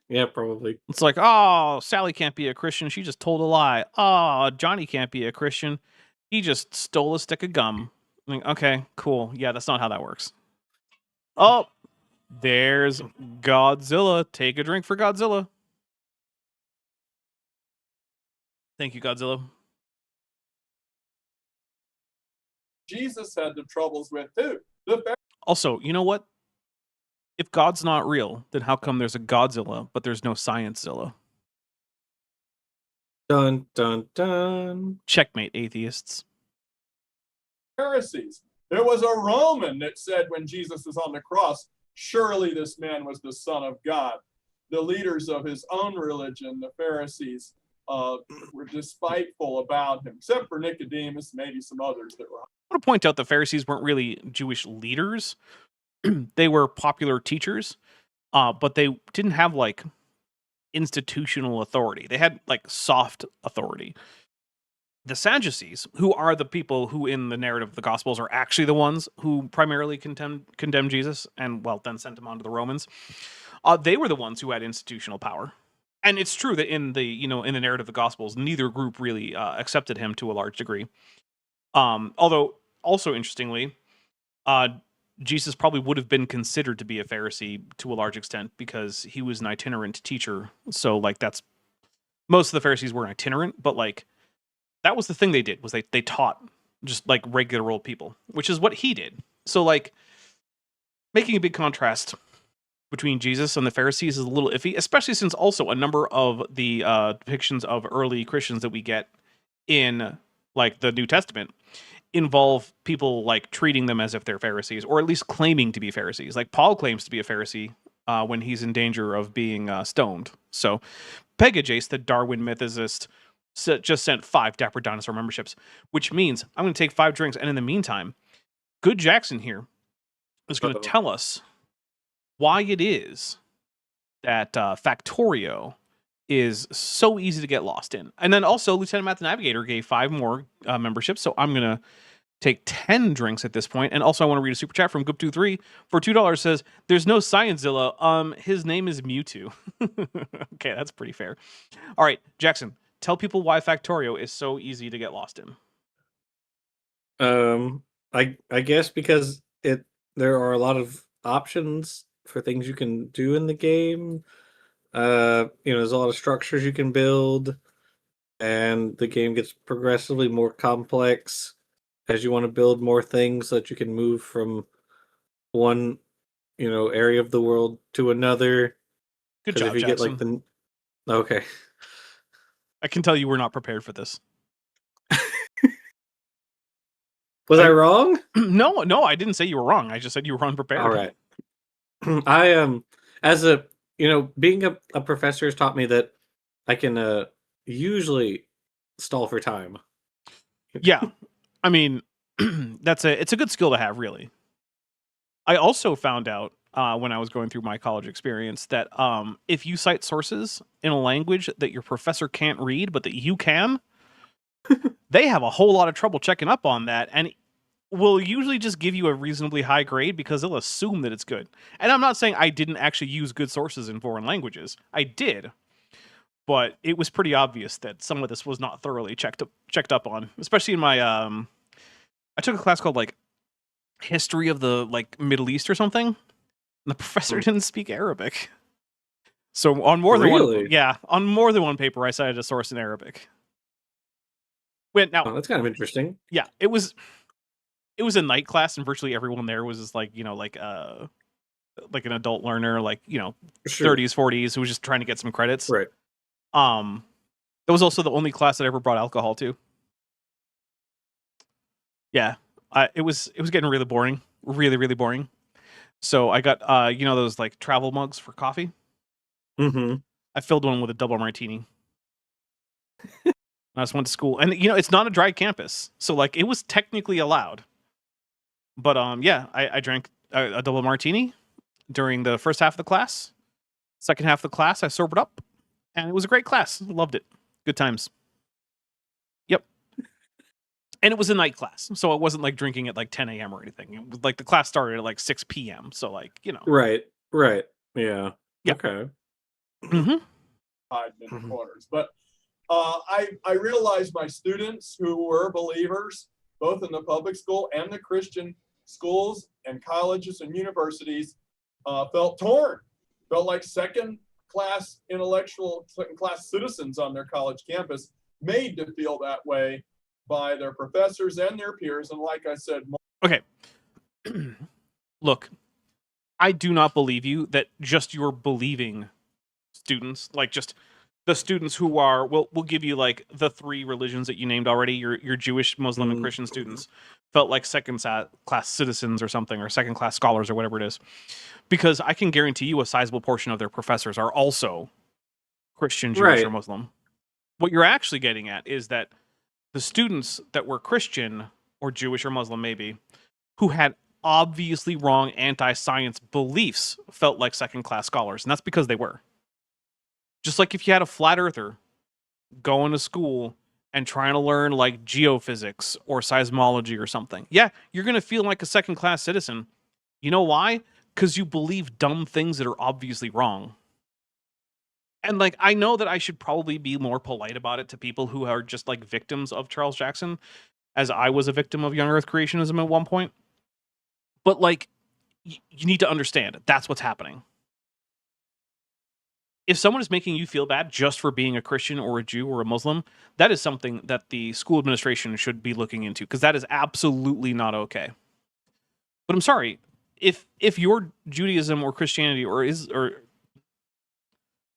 Yeah, probably. It's like, oh, Sally can't be a Christian. She just told a lie. Oh, Johnny can't be a Christian. He just stole a stick of gum. Like, okay, cool. Yeah, that's not how that works. Oh, there's Godzilla. Take a drink for Godzilla. Thank you, Godzilla. Jesus had the troubles with too. Also, you know what? If God's not real, then how come there's a Godzilla, but there's no Sciencezilla? Dun dun dun. Checkmate, atheists. Pharisees. There was a Roman that said when Jesus was on the cross, surely this man was the Son of God. The leaders of his own religion, the Pharisees, were despiteful about him, except for Nicodemus, maybe some others that were. I want to point out the Pharisees weren't really Jewish leaders. They were popular teachers, but they didn't have like institutional authority. They had like soft authority. The Sadducees, who are the people who in the narrative of the Gospels are actually the ones who primarily condemned Jesus and, well, then sent him on to the Romans, they were the ones who had institutional power. And it's true that in the narrative of the Gospels, neither group really accepted him to a large degree. Although, also interestingly, Jesus probably would have been considered to be a Pharisee to a large extent because he was an itinerant teacher. So, like, that's most of the Pharisees were itinerant, but like that was the thing they did was they taught just like regular old people, which is what he did. So, like, making a big contrast between Jesus and the Pharisees is a little iffy, especially since also a number of the depictions of early Christians that we get in like the New Testament involve people like treating them as if they're Pharisees, or at least claiming to be Pharisees. Like Paul claims to be a Pharisee when he's in danger of being stoned. So Pegajace, the Darwin mythicist, just sent 5 Dapper Dinosaur memberships, which means I'm going to take 5 drinks. And in the meantime, Good Jackson here is going to tell us why it is that Factorio is so easy to get lost in. And then also Lieutenant Matt the Navigator gave 5 more memberships. So I'm going to take 10 drinks at this point. And also I want to read a super chat from Goop23 for $2 says, there's no Sciencezilla. His name is Mewtwo. Okay, that's pretty fair. All right, Jackson, tell people why Factorio is so easy to get lost in. I guess because there are a lot of options for things you can do in the game. There's a lot of structures you can build, and the game gets progressively more complex as you want to build more things so that you can move from one, area of the world to another. Good job, if you Jackson. Get like okay. I can tell you we're not prepared for this. Was I wrong? No, I didn't say you were wrong. I just said you were unprepared. All right. I as a being a professor has taught me that I can usually stall for time. Yeah. I mean, it's a good skill to have, really. I also found out when I was going through my college experience that if you cite sources in a language that your professor can't read, but that you can, they have a whole lot of trouble checking up on that, and will usually just give you a reasonably high grade because they'll assume that it's good. And I'm not saying I didn't actually use good sources in foreign languages. I did. But it was pretty obvious that some of this was not thoroughly checked up on, especially in my I took a class called like History of the like Middle East or something. And the professor didn't speak Arabic. So on more than one paper I cited a source in Arabic. Now that's kind of interesting. Yeah, it was a night class, and virtually everyone there was just like an adult learner, like 30s, 40s, who was just trying to get some credits. Right. That was also the only class that I ever brought alcohol to. Yeah, it was getting really boring, really, really boring. So I got those like travel mugs for coffee. Mm-hmm. I filled one with a double martini. I just went to school, and it's not a dry campus, so like it was technically allowed. But I drank a double martini, during the first half of the class. Second half of the class, I sobered up, and it was a great class. Loved it. Good times. Yep. And it was a night class, so it wasn't like drinking at like 10 a.m. or anything. It was like the class started at like 6 p.m. So like, you know. Right. Yeah. Yeah. Okay. Mm-hmm. hide in the corners. But I realized my students who were believers, both in the public school and the Christian schools and colleges and universities, felt torn, felt like second-class citizens on their college campus, made to feel that way by their professors and their peers. And like I said, Okay. Look, I do not believe you that just your believing students, like just the students who are, we'll give you like the three religions that you named already, your Jewish, Muslim, and Christian students, felt like second-class citizens or something, or second-class scholars or whatever it is. Because I can guarantee you a sizable portion of their professors are also Christian, Jewish, or Muslim. What you're actually getting at is that the students that were Christian or Jewish or Muslim maybe, who had obviously wrong anti-science beliefs, felt like second-class scholars. And that's because they were. Just like if you had a flat earther going to school and trying to learn like geophysics or seismology or something. Yeah, you're going to feel like a second-class citizen. You know why? Because you believe dumb things that are obviously wrong. And like, I know that I should probably be more polite about it to people who are just like victims of Charles Jackson, as I was a victim of young earth creationism at one point. But like, you need to understand that's what's happening. If someone is making you feel bad just for being a Christian or a Jew or a Muslim, that is something that the school administration should be looking into, because that is absolutely not okay. But I'm sorry, if your Judaism or Christianity or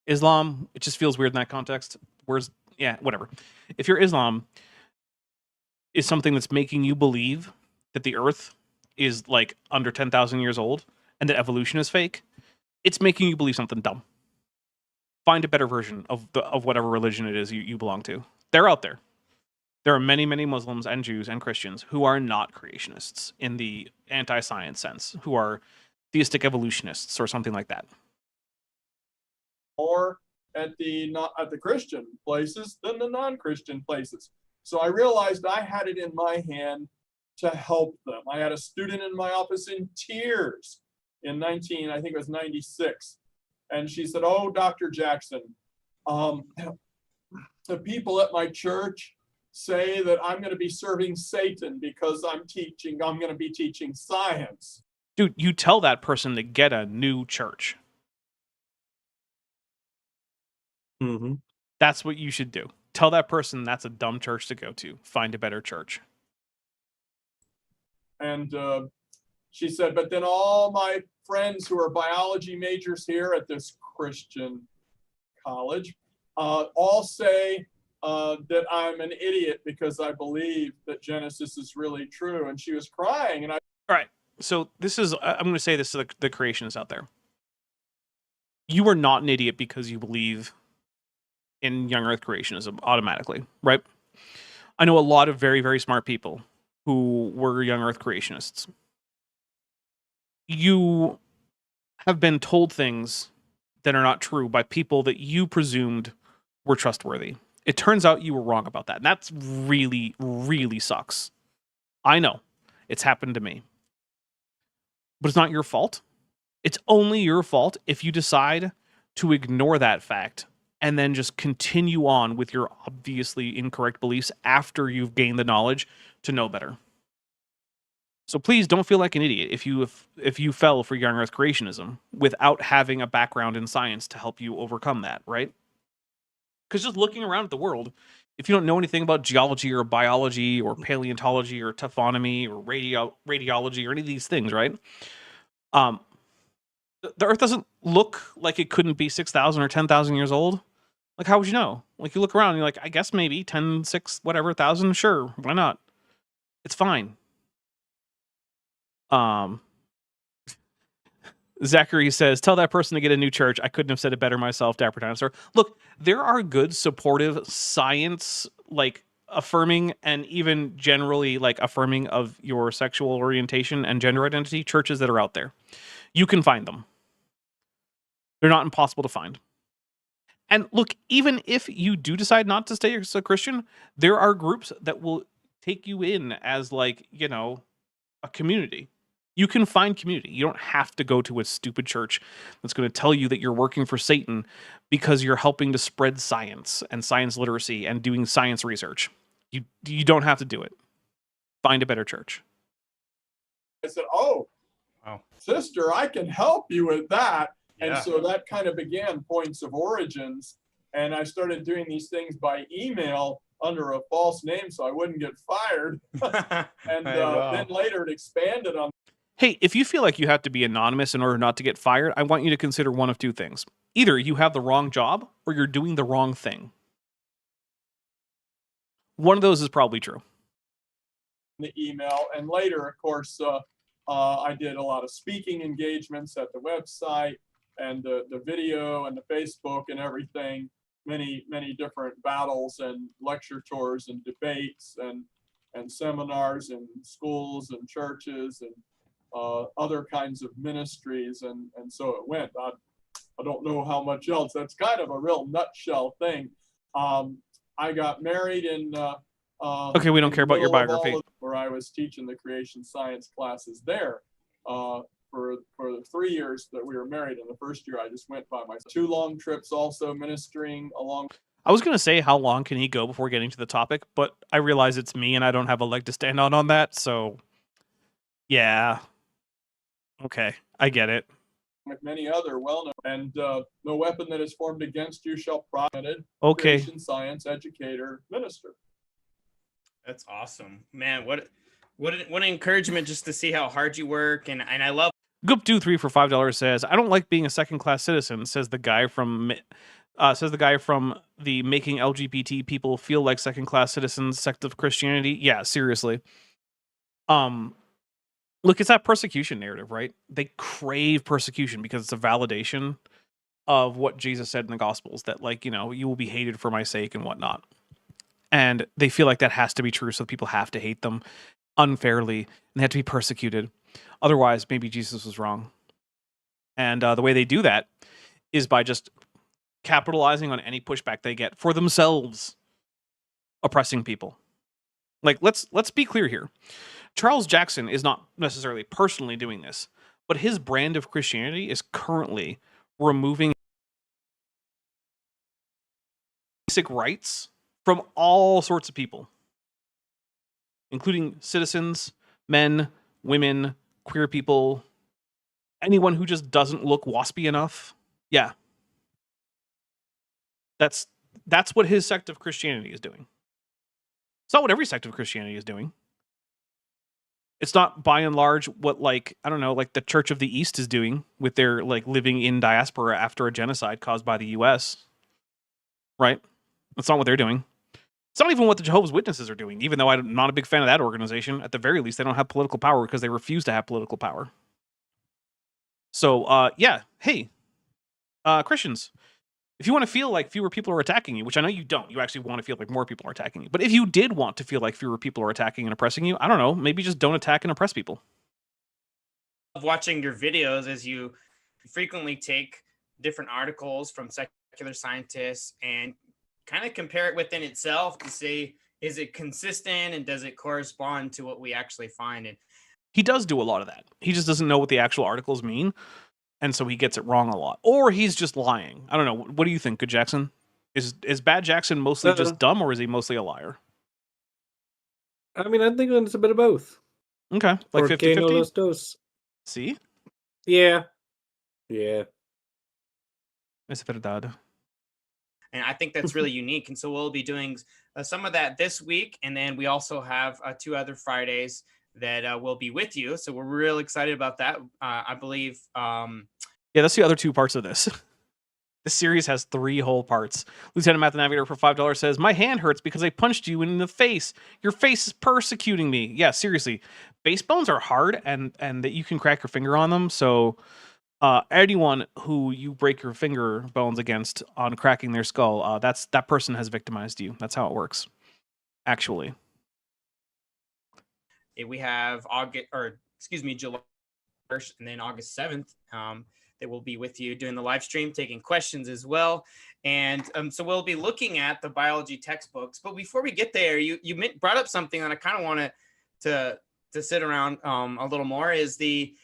Islam, it just feels weird in that context. Whatever. If your Islam is something that's making you believe that the earth is like under 10,000 years old and that evolution is fake, it's making you believe something dumb. Find a better version of whatever religion it is you belong to. They're out there. There are many, many Muslims and Jews and Christians who are not creationists in the anti-science sense, who are theistic evolutionists or something like that. More at the Christian places than the non-Christian places. So I realized I had it in my hand to help them. I had a student in my office in tears in 96. And she said, "Oh, Dr. Jackson, the people at my church say that I'm going to be serving Satan because I'm going to be teaching science." Dude, you tell that person to get a new church. Mm-hmm. That's what you should do. Tell that person that's a dumb church to go to. Find a better church. And she said, "But then all my friends who are biology majors here at this Christian college all say that I'm an idiot because I believe that Genesis is really true." And she was crying. And all right. So this is, I'm going to say this to the creationists out there. You are not an idiot because you believe in young earth creationism automatically, right? I know a lot of very, very smart people who were young earth creationists. You have been told things that are not true by people that you presumed were trustworthy. It turns out you were wrong about that. And that's really, really sucks. I know. It's happened to me. But it's not your fault. It's only your fault if you decide to ignore that fact and then just continue on with your obviously incorrect beliefs after you've gained the knowledge to know better. So please don't feel like an idiot if you fell for young earth creationism without having a background in science to help you overcome that, right? Because just looking around at the world, if you don't know anything about geology or biology or paleontology or taphonomy or radiology or any of these things, right? The earth doesn't look like it couldn't be 6,000 or 10,000 years old. Like, how would you know? Like, you look around and you're like, I guess maybe 10, 6, whatever, 1,000. Sure, why not? It's fine. Zachary says, "Tell that person to get a new church. I couldn't have said it better myself, Dapper Dinosaur." Look, there are good, supportive, science, like, affirming and even generally, like, affirming of your sexual orientation and gender identity churches that are out there. You can find them. They're not impossible to find. And look, even if you do decide not to stay as a Christian, there are groups that will take you in as, like, you know, a community. You can find community. You don't have to go to a stupid church that's going to tell you that you're working for Satan because you're helping to spread science and science literacy and doing science research. You don't have to do it. Find a better church. I said, oh, Wow. sister, I can help you with that. Yeah. And so that kind of began Points of Origins. And I started doing these things by email under a false name so I wouldn't get fired. And Wow. then later it expanded on. Hey, if you feel like you have to be anonymous in order not to get fired, I want you to consider one of two things. Either you have the wrong job or you're doing the wrong thing. One of those is probably true. The email. And later, of course, I did a lot of speaking engagements at the website and the video and the Facebook and everything. Many different battles and lecture tours and debates and seminars in schools and churches and other kinds of ministries. And so it went. I don't know how much else. That's kind of a real nutshell thing. I got married in Okay, we don't care about your biography. Where I was teaching the creation science classes there for the 3 years that we were married. In the first year, I just went by myself. 2 long trips also ministering along. I was going to say, how long can he go before getting to the topic? But I realize it's me and I don't have a leg to stand on that. So, yeah. Okay, I get it. With many other well-known, and no weapon that is formed against you shall prosper. Okay. Creation science educator, minister. That's awesome, man. What an encouragement just to see how hard you work, and I love. Goop23 for $5 says, "I don't like being a second-class citizen." Says the guy from the making LGBT people feel like second-class citizens sect of Christianity. Yeah, seriously. Look, it's that persecution narrative, right? They crave persecution because it's a validation of what Jesus said in the Gospels, that, like, you know, you will be hated for my sake and whatnot. And they feel like that has to be true, so people have to hate them unfairly, and they have to be persecuted. Otherwise, maybe Jesus was wrong. And the way they do that is by just capitalizing on any pushback they get for themselves, oppressing people. Like, let's be clear here. Charles Jackson is not necessarily personally doing this, but his brand of Christianity is currently removing basic rights from all sorts of people, including citizens, men, women, queer people, anyone who just doesn't look waspy enough. Yeah. That's what his sect of Christianity is doing. It's not what every sect of Christianity is doing. It's not, by and large, what, like, I don't know, like the Church of the East is doing with their, like, living in diaspora after a genocide caused by the U.S. Right? That's not what they're doing. It's not even what the Jehovah's Witnesses are doing, even though I'm not a big fan of that organization. At the very least, they don't have political power because they refuse to have political power. So, yeah, hey, Christians, if you want to feel like fewer people are attacking you, which I know you don't, you actually want to feel like more people are attacking you. But if you did want to feel like fewer people are attacking and oppressing you, I don't know, maybe just don't attack and oppress people. Love watching your videos as you frequently take different articles from secular scientists and kind of compare it within itself to say, is it consistent and does it correspond to what we actually find? And he does do a lot of that. He just doesn't know what the actual articles mean. And so he gets it wrong a lot. Or he's just lying. I don't know. What do you think, Good Jackson? Is Bad Jackson mostly just dumb, or is he mostly a liar? I mean, I think it's a bit of both. Okay. Like 50-50? See? Yeah. Yeah. Es verdad. And I think that's really unique. And so we'll be doing some of that this week. And then we also have 2 other Fridays that will be with you. So we're real excited about that. I believe. Yeah, that's the other 2 parts of this. This series has 3 whole parts. Lieutenant Math Navigator for $5 says, "My hand hurts because I punched you in the face. Your face is persecuting me." Yeah, seriously. Base bones are hard and that you can crack your finger on them. So anyone who you break your finger bones against on cracking their skull, that person has victimized you. That's how it works, actually. We have July 1st and then August 7th. that will be with you doing the live stream, taking questions as well. And so we'll be looking at the biology textbooks. But before we get there, you brought up something that I kind of wanted to sit around a little more, is the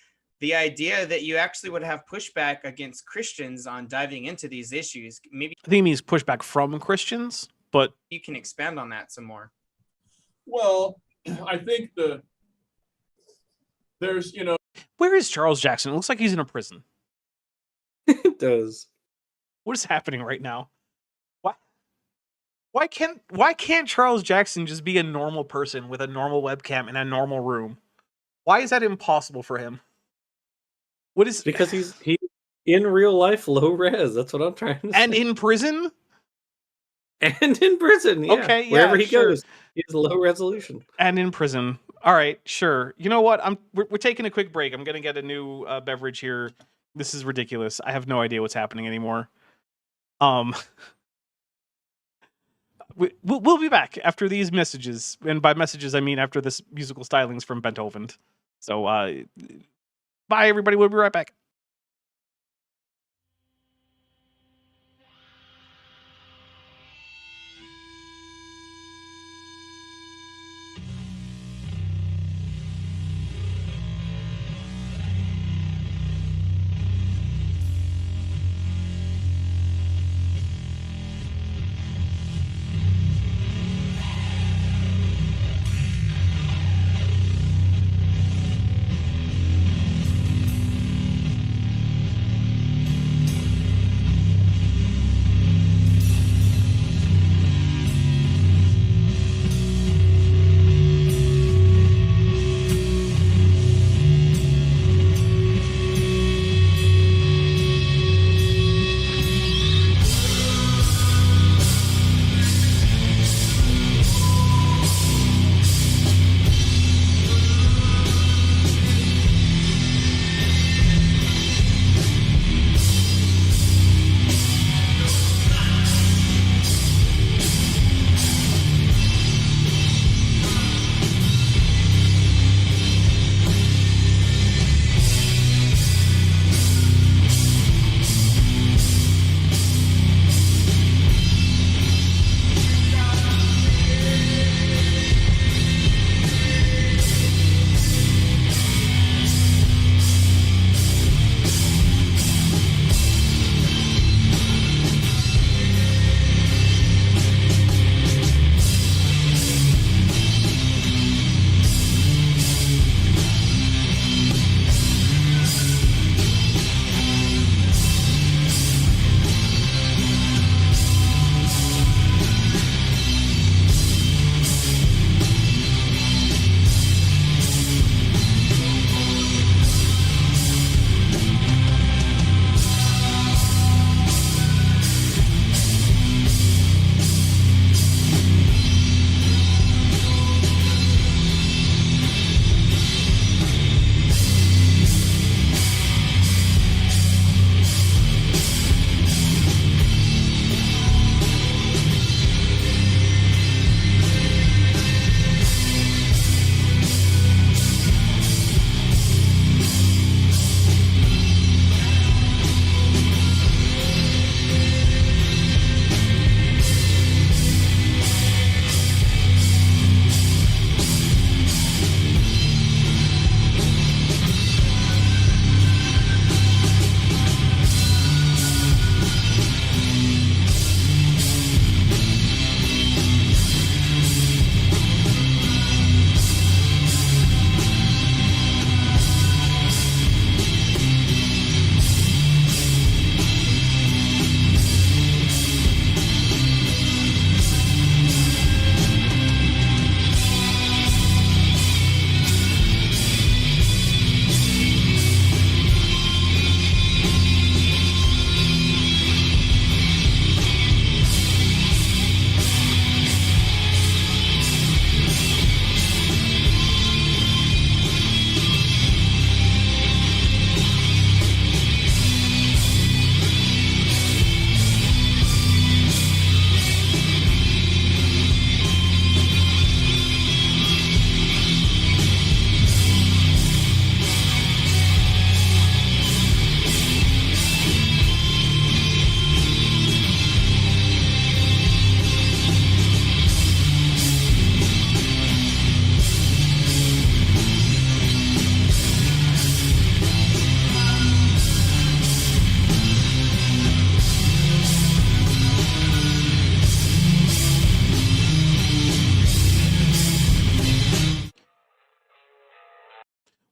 idea that you actually would have pushback against Christians on diving into these issues. Maybe I think he means pushback from Christians, but you can expand on that some more. Well, I think there's, where is Charles Jackson? It looks like he's in a prison. It does. What is happening right now? Why can't Charles Jackson just be a normal person with a normal webcam in a normal room? Why is that impossible for him? What is Because he's in real life low res. That's what I'm trying to say. and in prison? And in prison, yeah. Okay, yeah, Wherever he sure. goes, he's low resolution. And in prison. All right, sure. You know what? We're taking a quick break. I'm gonna get a new beverage here. This is ridiculous. I have no idea what's happening anymore. We'll be back after these messages, and by messages I mean after this musical stylings from Beethoven. So, bye everybody. We'll be right back.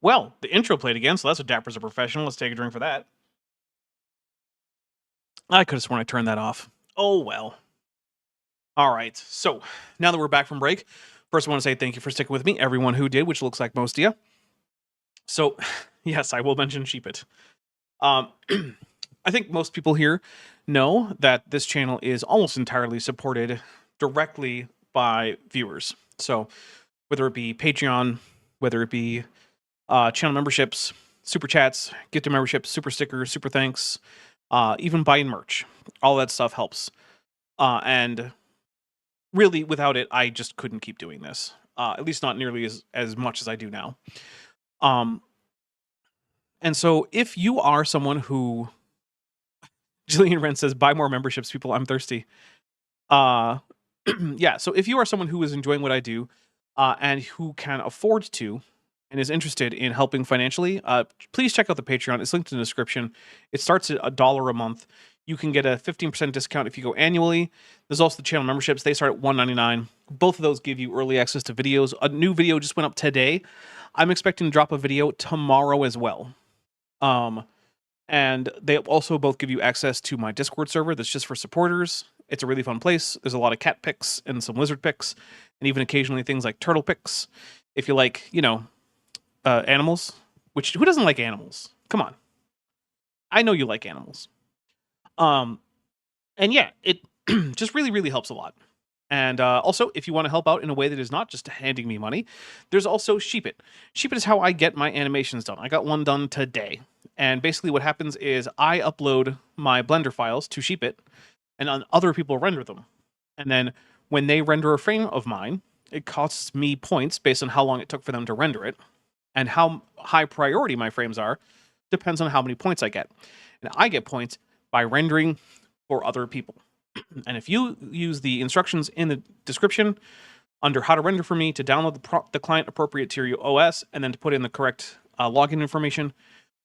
Well, the intro played again, so that's what Dapper's a professional. Let's take a drink for that. I could have sworn I turned that off. Oh, well. All right, so now that we're back from break, first I want to say thank you for sticking with me, everyone who did, which looks like most of you. So, yes, I will mention Sheepit. I think most people here know that this channel is almost entirely supported directly by viewers. So, whether it be Patreon, whether it be channel memberships, super chats, gift memberships, super stickers, super thanks, even buying merch, all that stuff helps. And really, without it, I just couldn't keep doing this. At least not nearly as much as I do now. And so if you are someone who, Jillian Wren says, buy more memberships, people, I'm thirsty. Yeah, so if you are someone who is enjoying what I do and who can afford to and is interested in helping financially, please check out the Patreon. It's linked in the description. It starts at $1 a month. You can get a 15% discount if you go annually. There's also the channel memberships. They start at $1.99. Both of those give you early access to videos. A new video just went up today. I'm expecting to drop a video tomorrow as well. And they also both give you access to my Discord server that's just for supporters. It's a really fun place. There's a lot of cat pics and some lizard pics, and even occasionally things like turtle pics. If you like, animals, which who doesn't like animals? Come on. I know you like animals. And yeah, it just really, really helps a lot. And also, if you want to help out in a way that is not just handing me money, there's also Sheepit. Sheepit is how I get my animations done. I got one done today. And basically what happens is I upload my Blender files to Sheepit, and then other people render them. And then when they render a frame of mine, it costs me points based on how long it took for them to render it. And how high priority my frames are depends on how many points I get. And I get points by rendering for other people. And if you use the instructions in the description under how to render for me to download the client appropriate to your OS and then to put in the correct login information,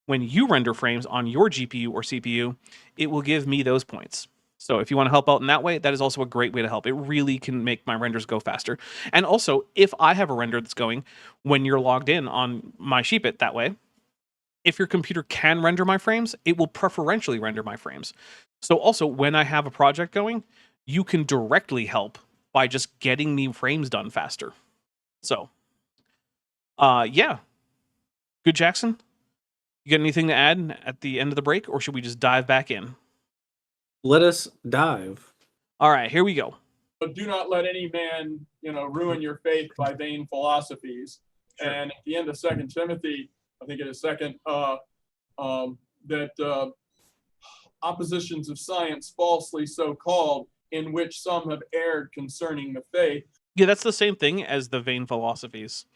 when you render frames on your GPU or CPU, it will give me those points. So if you want to help out in that way, that is also a great way to help. It really can make my renders go faster. And also, if I have a render that's going when you're logged in on my Sheepit that way, if your computer can render my frames, it will preferentially render my frames. So also, when I have a project going, you can directly help by just getting me frames done faster. So, yeah. Good, Jackson? You got anything to add at the end of the break, or should we just dive back in? Let us dive. All right, here we go. But do not let any man, ruin your faith by vain philosophies. Sure. And at the end of 2 Timothy, I think it is second, that oppositions of science falsely so called, in which some have erred concerning the faith. Yeah, that's the same thing as the vain philosophies.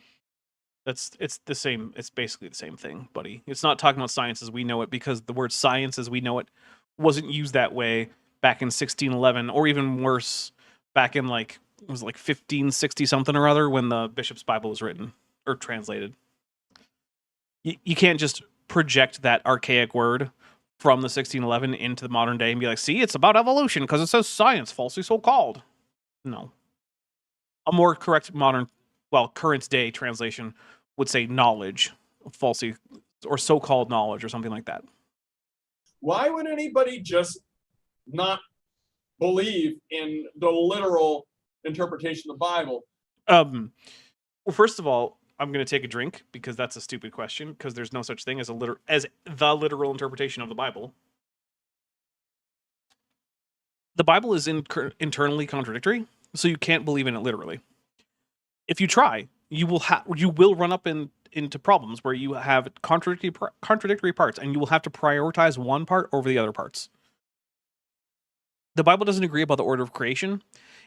It's the same. It's basically the same thing, buddy. It's not talking about science as we know it, because the word science as we know it wasn't used that way back in 1611, or even worse, back in it was 1560 something or other, when the Bishop's Bible was written or translated. You can't just project that archaic word from the 1611 into the modern day and be like, see, it's about evolution because it says science, falsely so called. No. A more correct current day translation would say knowledge, falsely, or so-called knowledge, or something like that. Why would anybody just not believe in the literal interpretation of the Bible? Well, first of all, I'm going to take a drink because that's a stupid question, because there's no such thing as the literal interpretation of the Bible. The Bible is internally contradictory, so you can't believe in it literally. If you try, you will run up into problems where you have contradictory parts, and you will have to prioritize one part over the other parts. The Bible doesn't agree about the order of creation.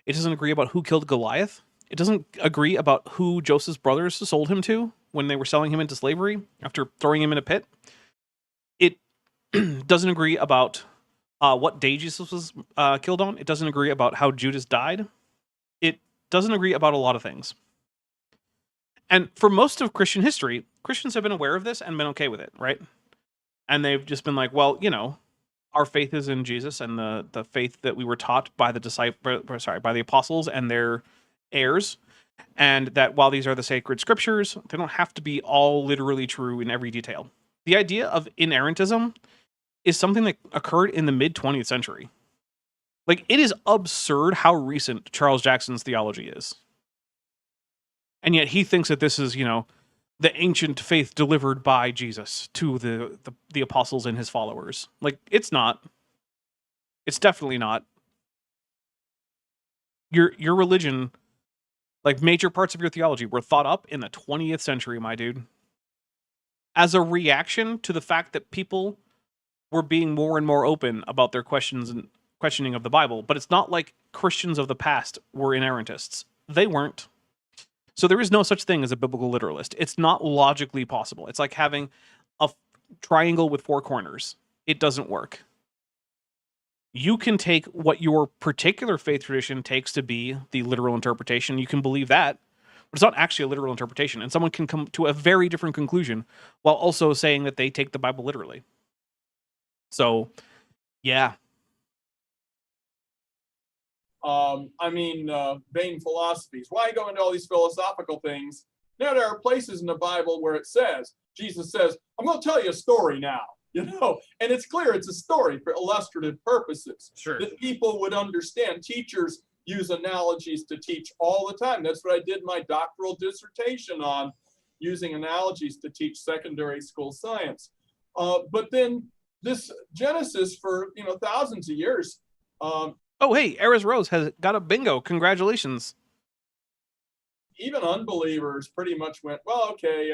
It doesn't agree about who killed Goliath. It doesn't agree about who Joseph's brothers sold him to when they were selling him into slavery after throwing him in a pit. It doesn't agree about what day Jesus was killed on. It doesn't agree about how Judas died. It doesn't agree about a lot of things. And for most of Christian history, Christians have been aware of this and been okay with it, right? And they've just been like, well, our faith is in Jesus, and the faith that we were taught by the apostles and their heirs And that while these are the sacred scriptures, they don't have to be all literally true in every detail. The idea of inerrantism is something that occurred in the mid 20th century. Like, it is absurd how recent Charles Jackson's theology is. And yet he thinks that this is, the ancient faith delivered by Jesus to the apostles and his followers. Like, it's not. It's definitely not. Your religion, like major parts of your theology, were thought up in the 20th century, my dude. As a reaction to the fact that people were being more and more open about their questioning of the Bible. But it's not like Christians of the past were inerrantists. They weren't. So there is no such thing as a biblical literalist. It's not logically possible. It's like having a triangle with 4 corners. It doesn't work. You can take what your particular faith tradition takes to be the literal interpretation. You can believe that, but it's not actually a literal interpretation. And someone can come to a very different conclusion while also saying that they take the Bible literally. So, yeah. Vain philosophies. Why go into all these philosophical things? Now, there are places in the Bible where it says, Jesus says, I'm going to tell you a story now, and it's clear it's a story for illustrative purposes. Sure. That people would understand. Teachers use analogies to teach all the time. That's what I did my doctoral dissertation on, using analogies to teach secondary school science. But then this Genesis for, thousands of years, oh, hey, Eris Rose has got a bingo. Congratulations. even unbelievers pretty much went, well, okay,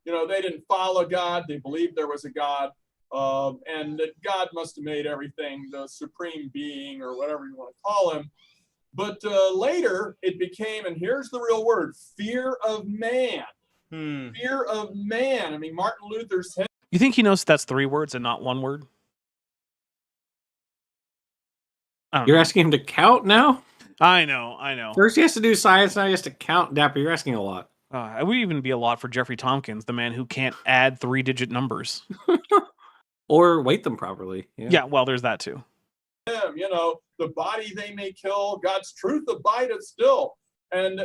they didn't follow God. They believed there was a God, and that God must have made everything, the supreme being or whatever you want to call him. But later it became, and here's the real word, fear of man. Fear of man. I mean, Martin Luther said. You think he knows that's 3 words and not 1 word? You're asking him to count now? I know. First he has to do science, now he has to count. Dapper, you're asking a lot. It would even be a lot for Jeffrey Tompkins, the man who can't add 3-digit numbers. Or weight them properly. Yeah, well, there's that too. The body they may kill, God's truth abideth still. And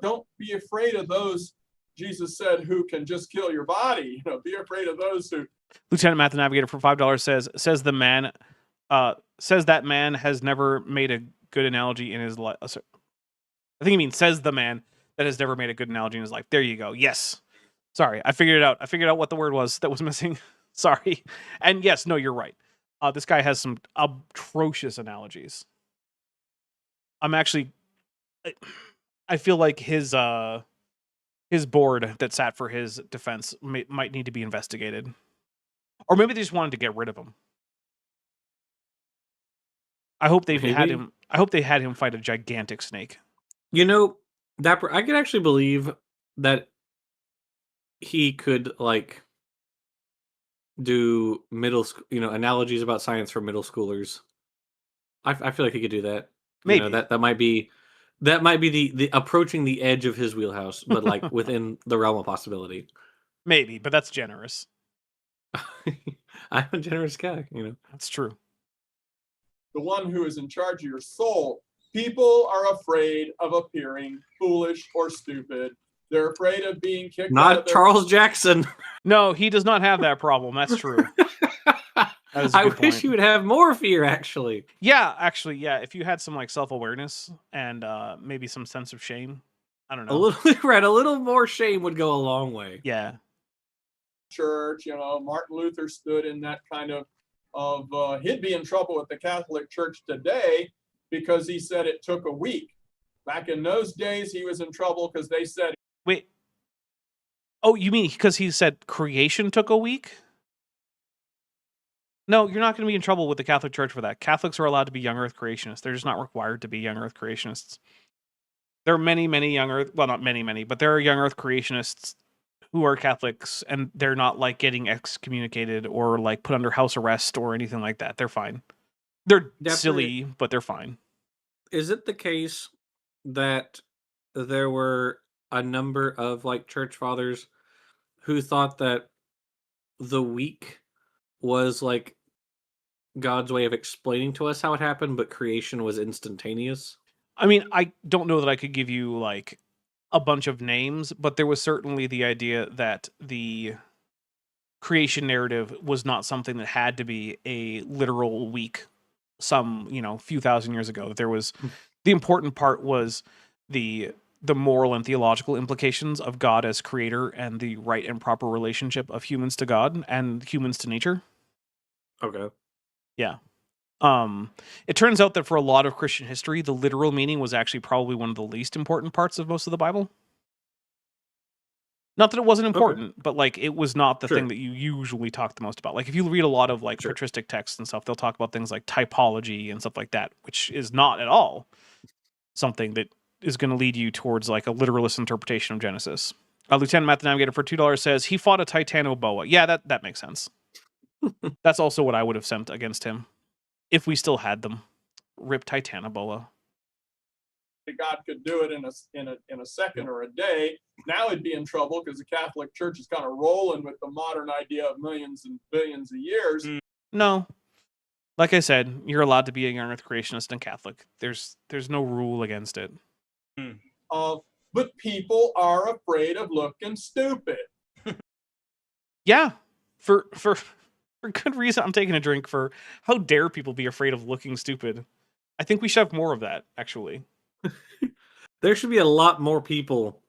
don't be afraid of those, Jesus said, who can just kill your body. Be afraid of those who. Lieutenant Math the Navigator for $5 says that man has never made a good analogy in his life. I think he means says the man that has never made a good analogy in his life. There you go. Yes. Sorry, I figured it out. I figured out what the word was that was missing. Sorry. And yes, no, you're right. This guy has some atrocious analogies. I feel like his board that sat for his defense might need to be investigated. Or maybe they just wanted to get rid of him. I hope they had him fight a gigantic snake. Dapper, I could actually believe that he could do middle school, analogies about science for middle schoolers. I feel like he could do that. Maybe that might be the approaching the edge of his wheelhouse, but within the realm of possibility. Maybe, but that's generous. I'm a generous guy, That's true. The one who is in charge of your soul. People are afraid of appearing foolish or stupid. They're afraid of being kicked out Not of their... Charles Jackson. No, he does not have that problem. That's true. I wish you would have more fear, actually. Yeah, actually, yeah. If you had some self-awareness and maybe some sense of shame, I don't know. A little more shame would go a long way. Yeah. Church, Martin Luther stood in that kind of he'd be in trouble with the Catholic Church today because he said it took a week. Back in those days, he was in trouble because they said. Wait. Oh, you mean because he said creation took a week? No, you're not going to be in trouble with the Catholic Church for that. Catholics are allowed to be young Earth creationists. They're just not required to be young Earth creationists. There are many young Earth, well, not many, but there are young Earth creationists who are Catholics, and they're not getting excommunicated or put under house arrest or anything like that. They're fine. They're silly, but they're fine. Is it the case that there were a number of church fathers who thought that the week was God's way of explaining to us how it happened, but creation was instantaneous? I mean, I don't know that I could give you a bunch of names, but there was certainly the idea that the creation narrative was not something that had to be a literal week some, few thousand years ago. There was the important part was the moral and theological implications of God as creator and the right and proper relationship of humans to God and humans to nature. Okay. Yeah. It turns out that for a lot of Christian history, the literal meaning was actually probably one of the least important parts of most of the Bible. Not that it wasn't important, but like it was not the Sure. thing that you usually talk the most about. Like if you read a lot of like Sure. patristic texts and stuff, they'll talk about things like typology and stuff like that, which is not at all something that is going to lead you towards like a literalist interpretation of Genesis. Lieutenant Matt the Navigator for $2 says he fought a Titanoboa. Yeah, that makes sense. That's also what I would have sent against him if we still had them. Rip Titanoboa. God could do it in a second or a day. Now he'd be in trouble because the Catholic Church is kind of rolling with the modern idea of millions and billions of years. No. Like I said, you're allowed to be a young earth creationist and Catholic. There's no rule against it. But people are afraid of looking stupid. Yeah. For good reason. I'm taking a drink for how dare people be afraid of looking stupid. I think we should have more of that, actually. There should be a lot more people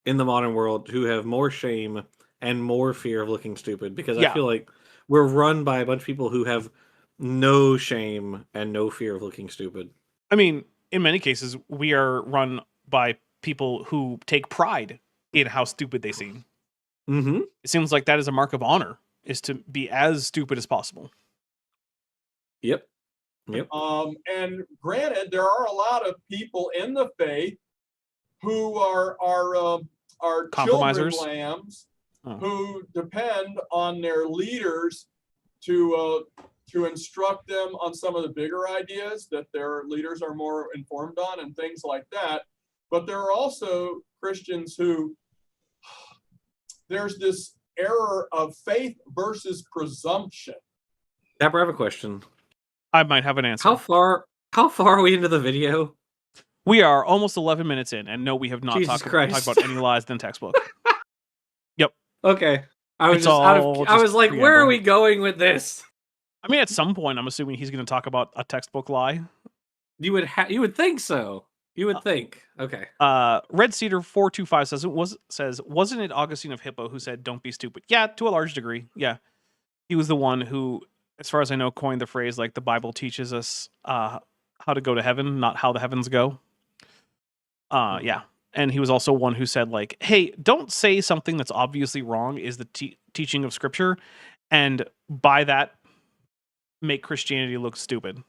in the modern world who have more shame and more fear of looking stupid, because I feel like we're run by a bunch of people who have no shame and no fear of looking stupid. I mean, in many cases, we are run by people who take pride in how stupid they seem. Mm-hmm. It seems like that is a mark of honor, is to be as stupid as possible. Yep. And granted, there are a lot of people in the faith who are compromisers, children lambs, who depend on their leaders to instruct them on some of the bigger ideas that their leaders are more informed on and things like that. But there are also Christians who there's this error of faith versus presumption. Dapper, I have a question. I might have an answer. How far are we into the video? We are almost 11 minutes in, and no, we have not talked about any lies in the textbook. Yep. Okay. I was like, preamble. where are we going with this? I mean, at some point, I'm assuming he's going to talk about a textbook lie. You would think so. You would think. Okay. Red Cedar 425 says wasn't it Augustine of Hippo who said "Don't be stupid"? Yeah, to a large degree. Yeah, he was the one who, as far as I know, coined the phrase like the Bible teaches us how to go to heaven, not how the heavens go. Yeah, and he was also one who said like, "Hey, don't say something that's obviously wrong is the teaching of Scripture, and by that make Christianity look stupid."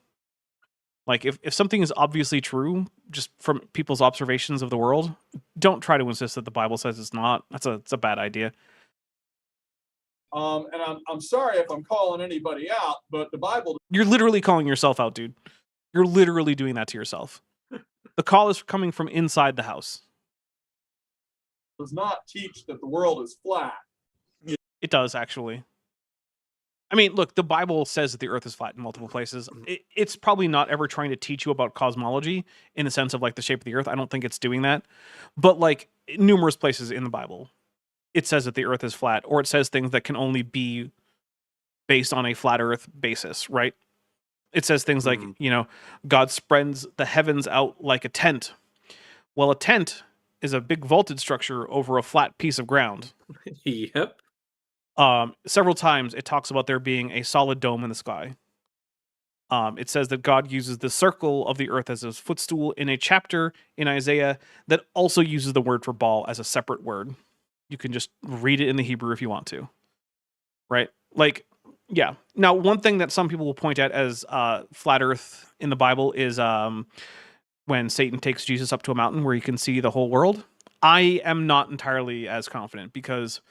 Like, if something is obviously true, just from people's observations of the world, don't try to insist that the Bible says it's not. It's a bad idea. And I'm sorry if I'm calling anybody out, but the Bible... You're literally calling yourself out, dude. You're literally doing that to yourself. The call is coming from inside the house. Does not teach that the world is flat. It does, actually. I mean, look, the Bible says that the earth is flat in multiple places. It's probably not ever trying to teach you about cosmology in the sense of like the shape of the earth. I don't think it's doing that. But like numerous places in the Bible, it says that the earth is flat, or it says things that can only be based on a flat earth basis, right? It says things like, God spreads the heavens out like a tent. Well, a tent is a big vaulted structure over a flat piece of ground. Yep. Several times it talks about there being a solid dome in the sky. It says that God uses the circle of the earth as his footstool in a chapter in Isaiah that also uses the word for ball as a separate word. You can just read it in the Hebrew if you want to. Right? Like, yeah. Now, one thing that some people will point at as flat earth in the Bible is when Satan takes Jesus up to a mountain where he can see the whole world. I am not entirely as confident because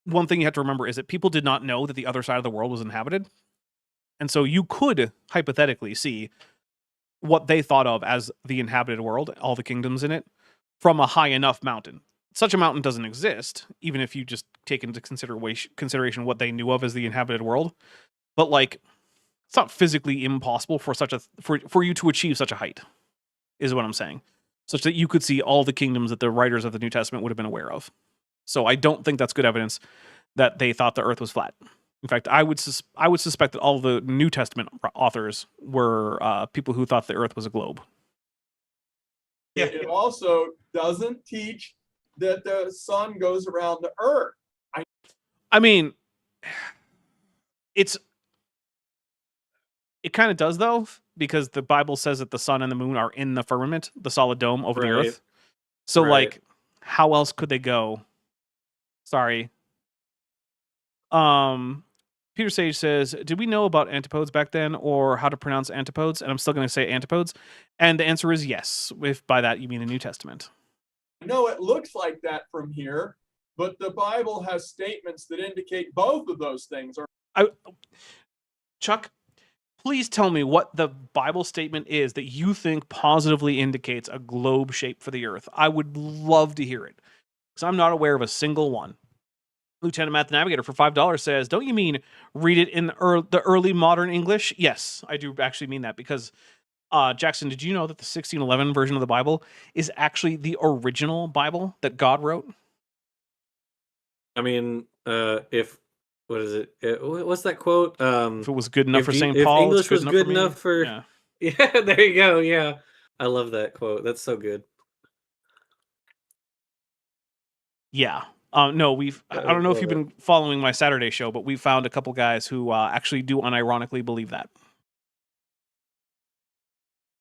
one thing you have to remember is that people did not know that the other side of the world was inhabited. And so you could hypothetically see what they thought of as the inhabited world, all the kingdoms in it, from a high enough mountain. Such a mountain doesn't exist, even if you just take into consideration what they knew of as the inhabited world. But like, it's not physically impossible for you to achieve such a height, is what I'm saying. such that you could see all the kingdoms that the writers of the New Testament would have been aware of. So I don't think that's good evidence that they thought the earth was flat. In fact, I would suspect that all the New Testament authors were people who thought the earth was a globe. Yeah. It also doesn't teach that the sun goes around the earth. I mean, it kind of does, though, because the Bible says that the sun and the moon are in the firmament, the solid dome over the Right. earth. So, Right. like, how else could they go? Sorry. Peter Sage says, did we know about antipodes back then, or how to pronounce antipodes? And I'm still going to say antipodes. And the answer is yes, if by that you mean the New Testament. I know it looks like that from here, but the Bible has statements that indicate both of those things are. Chuck, please tell me what the Bible statement is that you think positively indicates a globe shape for the earth. I would love to hear it, because I'm not aware of a single one. Lieutenant Math Navigator for $5 says, don't you mean read it in the early modern English? Yes, I do actually mean that, because Jackson, did you know that the 1611 version of the Bible is actually the original Bible that God wrote? I mean, what is it? What's that quote? If it was good enough for If St. Paul, English it's good was enough good for me. enough for Yeah. yeah, there you go. Yeah, I love that quote. That's so good. Yeah. No, I don't know if you've been following my Saturday show, but we found a couple guys who actually do unironically believe that.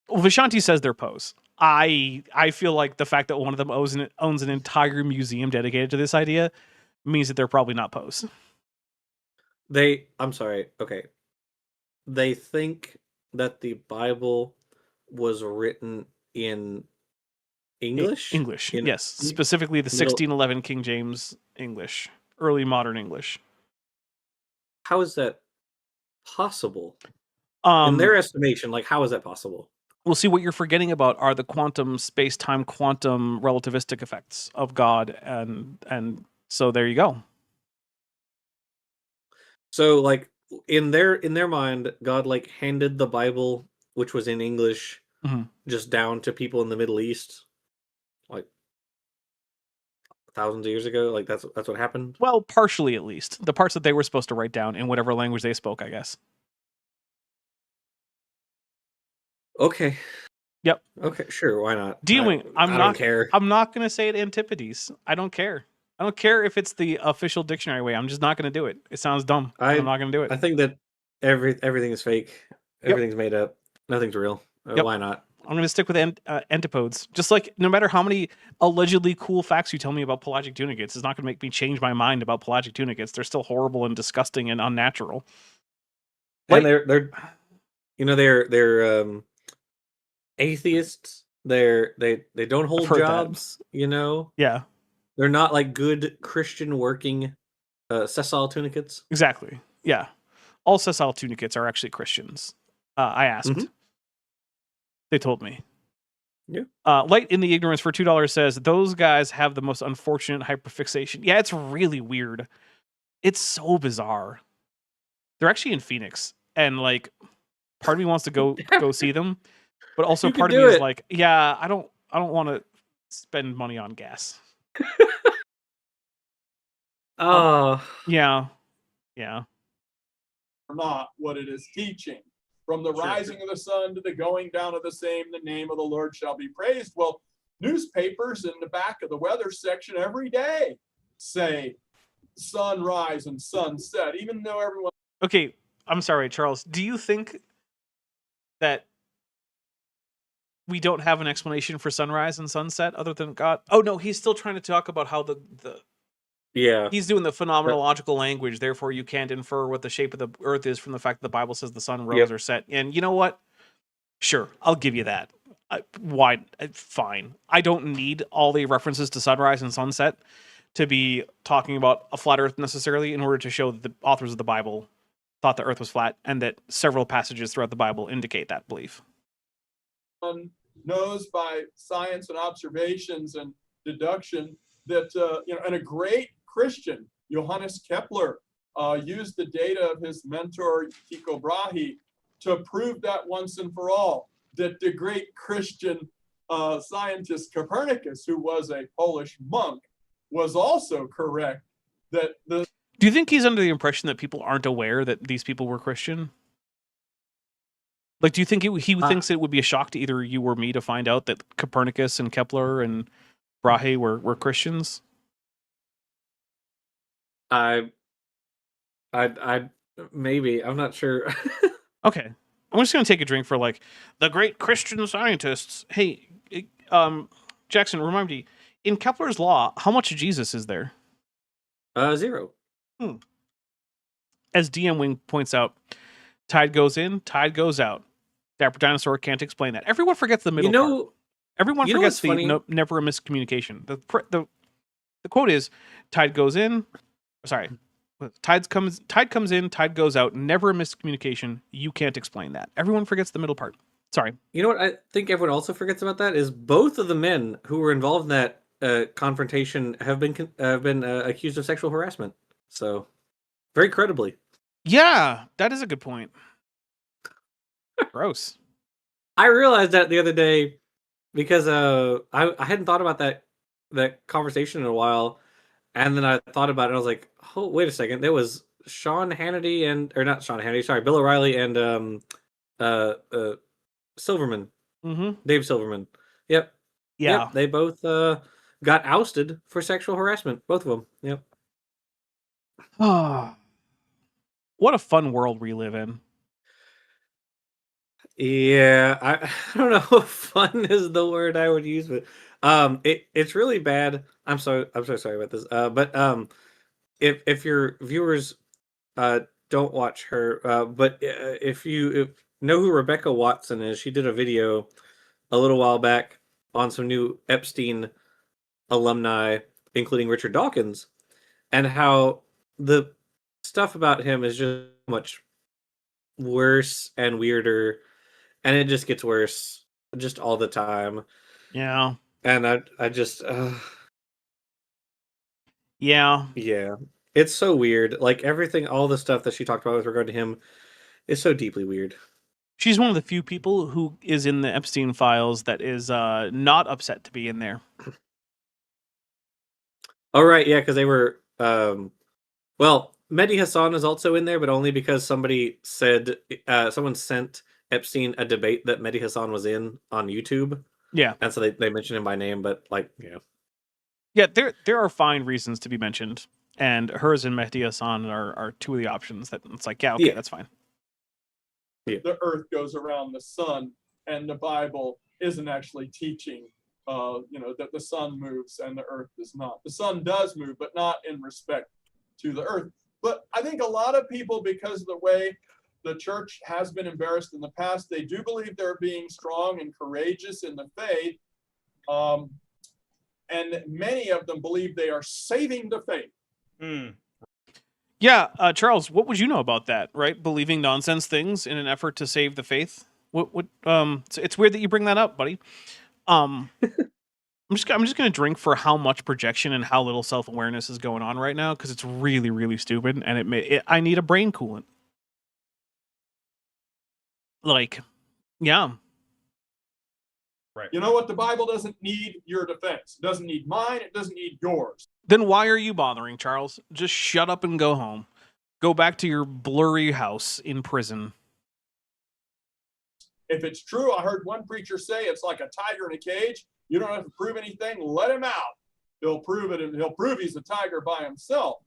Well, Vishanti says they're pose. I feel like the fact that one of them owns an entire museum dedicated to this idea means that they're probably not pose. I'm sorry. Okay. They think that the Bible was written in English? English, yes. Specifically the 1611 King James English, early modern English. How is that possible? In their estimation, like, how is that possible? Well, see, what you're forgetting about are the quantum space-time quantum relativistic effects of God, and so there you go. So, like, in their mind, God like handed the Bible, which was in English, just down to people in the Middle East, like thousands of years ago. Like that's what happened. Well, partially at least. The parts that they were supposed to write down in whatever language they spoke, I guess. Okay. Yep. Okay, sure. Why not? I don't care. I'm not going to say it Antipodes. I don't care. I don't care if it's the official dictionary way. I'm just not going to do it. It sounds dumb. I'm not going to do it. I think that everything is fake. Everything's made up. Nothing's real. Why not? I'm going to stick with antipodes. Just like no matter how many allegedly cool facts you tell me about pelagic tunicates, it's not going to make me change my mind about pelagic tunicates. They're still horrible and disgusting and unnatural. And they're atheists. They don't hold jobs. Yeah. They're not like good Christian working sessile tunicates. Exactly. Yeah. All sessile tunicates are actually Christians. I asked. Mm-hmm. They told me. Yeah. Light in the Ignorance for $2 says, those guys have the most unfortunate hyperfixation. Yeah, it's really weird. It's so bizarre. They're actually in Phoenix. And like part of me wants to go see them. But also part of me is like, yeah, I don't want to spend money on gas. Oh. Yeah. Yeah. Or not what it is teaching. From the rising of the sun to the going down of the same, the name of the Lord shall be praised. Well, newspapers in the back of the weather section every day say sunrise and sunset, even though everyone... Okay, I'm sorry, Charles. Do you think that we don't have an explanation for sunrise and sunset other than God? Oh, no, he's still trying to talk about how the yeah, he's doing the phenomenological language. Therefore, you can't infer what the shape of the earth is from the fact that the Bible says the sun rose or set. And you know what? Sure, I'll give you that. Fine. I don't need all the references to sunrise and sunset to be talking about a flat earth necessarily in order to show that the authors of the Bible thought the earth was flat and that several passages throughout the Bible indicate that belief. One knows by science and observations and deduction that, and a great Christian, Johannes Kepler, used the data of his mentor, Tycho Brahe, to prove that once and for all, that the great Christian scientist Copernicus, who was a Polish monk, was also correct that the Do you think he's under the impression that people aren't aware that these people were Christian? Like, do you think he thinks it would be a shock to either you or me to find out that Copernicus and Kepler and Brahe were Christians? I maybe, I'm not sure. Okay. I'm just going to take a drink for, like, the great Christian scientists. Hey, Jackson, remind me, in Kepler's law, how much Jesus is there? 0. As DM Wing points out, tide goes in, tide goes out. Dapper Dinosaur can't explain that. Everyone forgets the middle part. Everyone forgets the never a miscommunication. The quote is, tide goes in, sorry, tide comes in, tide goes out, never a miscommunication. You can't explain that. Everyone forgets the middle part. Sorry. You know what I think everyone also forgets about that is both of the men who were involved in that confrontation have been accused of sexual harassment. So, very credibly. Yeah, that is a good point. Gross. I realized that the other day because I hadn't thought about that conversation in a while, and then I thought about it and I was like, oh, wait a second, there was Sean Hannity or not Sean Hannity, sorry, Bill O'Reilly and Silverman. Mm-hmm. Dave Silverman. Yep. Yeah. Yep, they both got ousted for sexual harassment. Both of them. Yep. What a fun world we live in. Yeah, I don't know if fun is the word I would use, but it's really bad. I'm so sorry about this. But if your viewers don't watch her, but if you know who Rebecca Watson is, she did a video a little while back on some new Epstein alumni, including Richard Dawkins, and how the stuff about him is just much worse and weirder, and it just gets worse just all the time. Yeah. And I just yeah. It's so weird. Like everything, all the stuff that she talked about with regard to him is so deeply weird. She's one of the few people who is in the Epstein files that is not upset to be in there. Oh, right, yeah, because they were... well, Mehdi Hassan is also in there, but only because somebody said... someone sent Epstein a debate that Mehdi Hassan was in on YouTube. Yeah. And so they mentioned him by name, but, like, yeah. Yeah, there are fine reasons to be mentioned, and hers and Mehdi Hassan are two of the options that it's like, yeah, okay, that's fine. Yeah. The earth goes around the sun, and the Bible isn't actually teaching, that the sun moves and the earth does not. The sun does move, but not in respect to the earth. But I think a lot of people, because of the way the church has been embarrassed in the past, they do believe they're being strong and courageous in the faith. And many of them believe they are saving the faith. Yeah, Charles, what would you know about that, right? Believing nonsense things in an effort to save the faith? It's weird that you bring that up, buddy. I'm just going to drink for how much projection and how little self-awareness is going on right now, because it's really, really stupid, and I need a brain coolant. Like, yeah. Right. You know what? The Bible doesn't need your defense. It doesn't need mine. It doesn't need yours. Then why are you bothering, Charles? Just shut up and go home. Go back to your blurry house in prison. If it's true, I heard one preacher say it's like a tiger in a cage. You don't have to prove anything. Let him out. He'll prove it, and he'll prove he's a tiger by himself.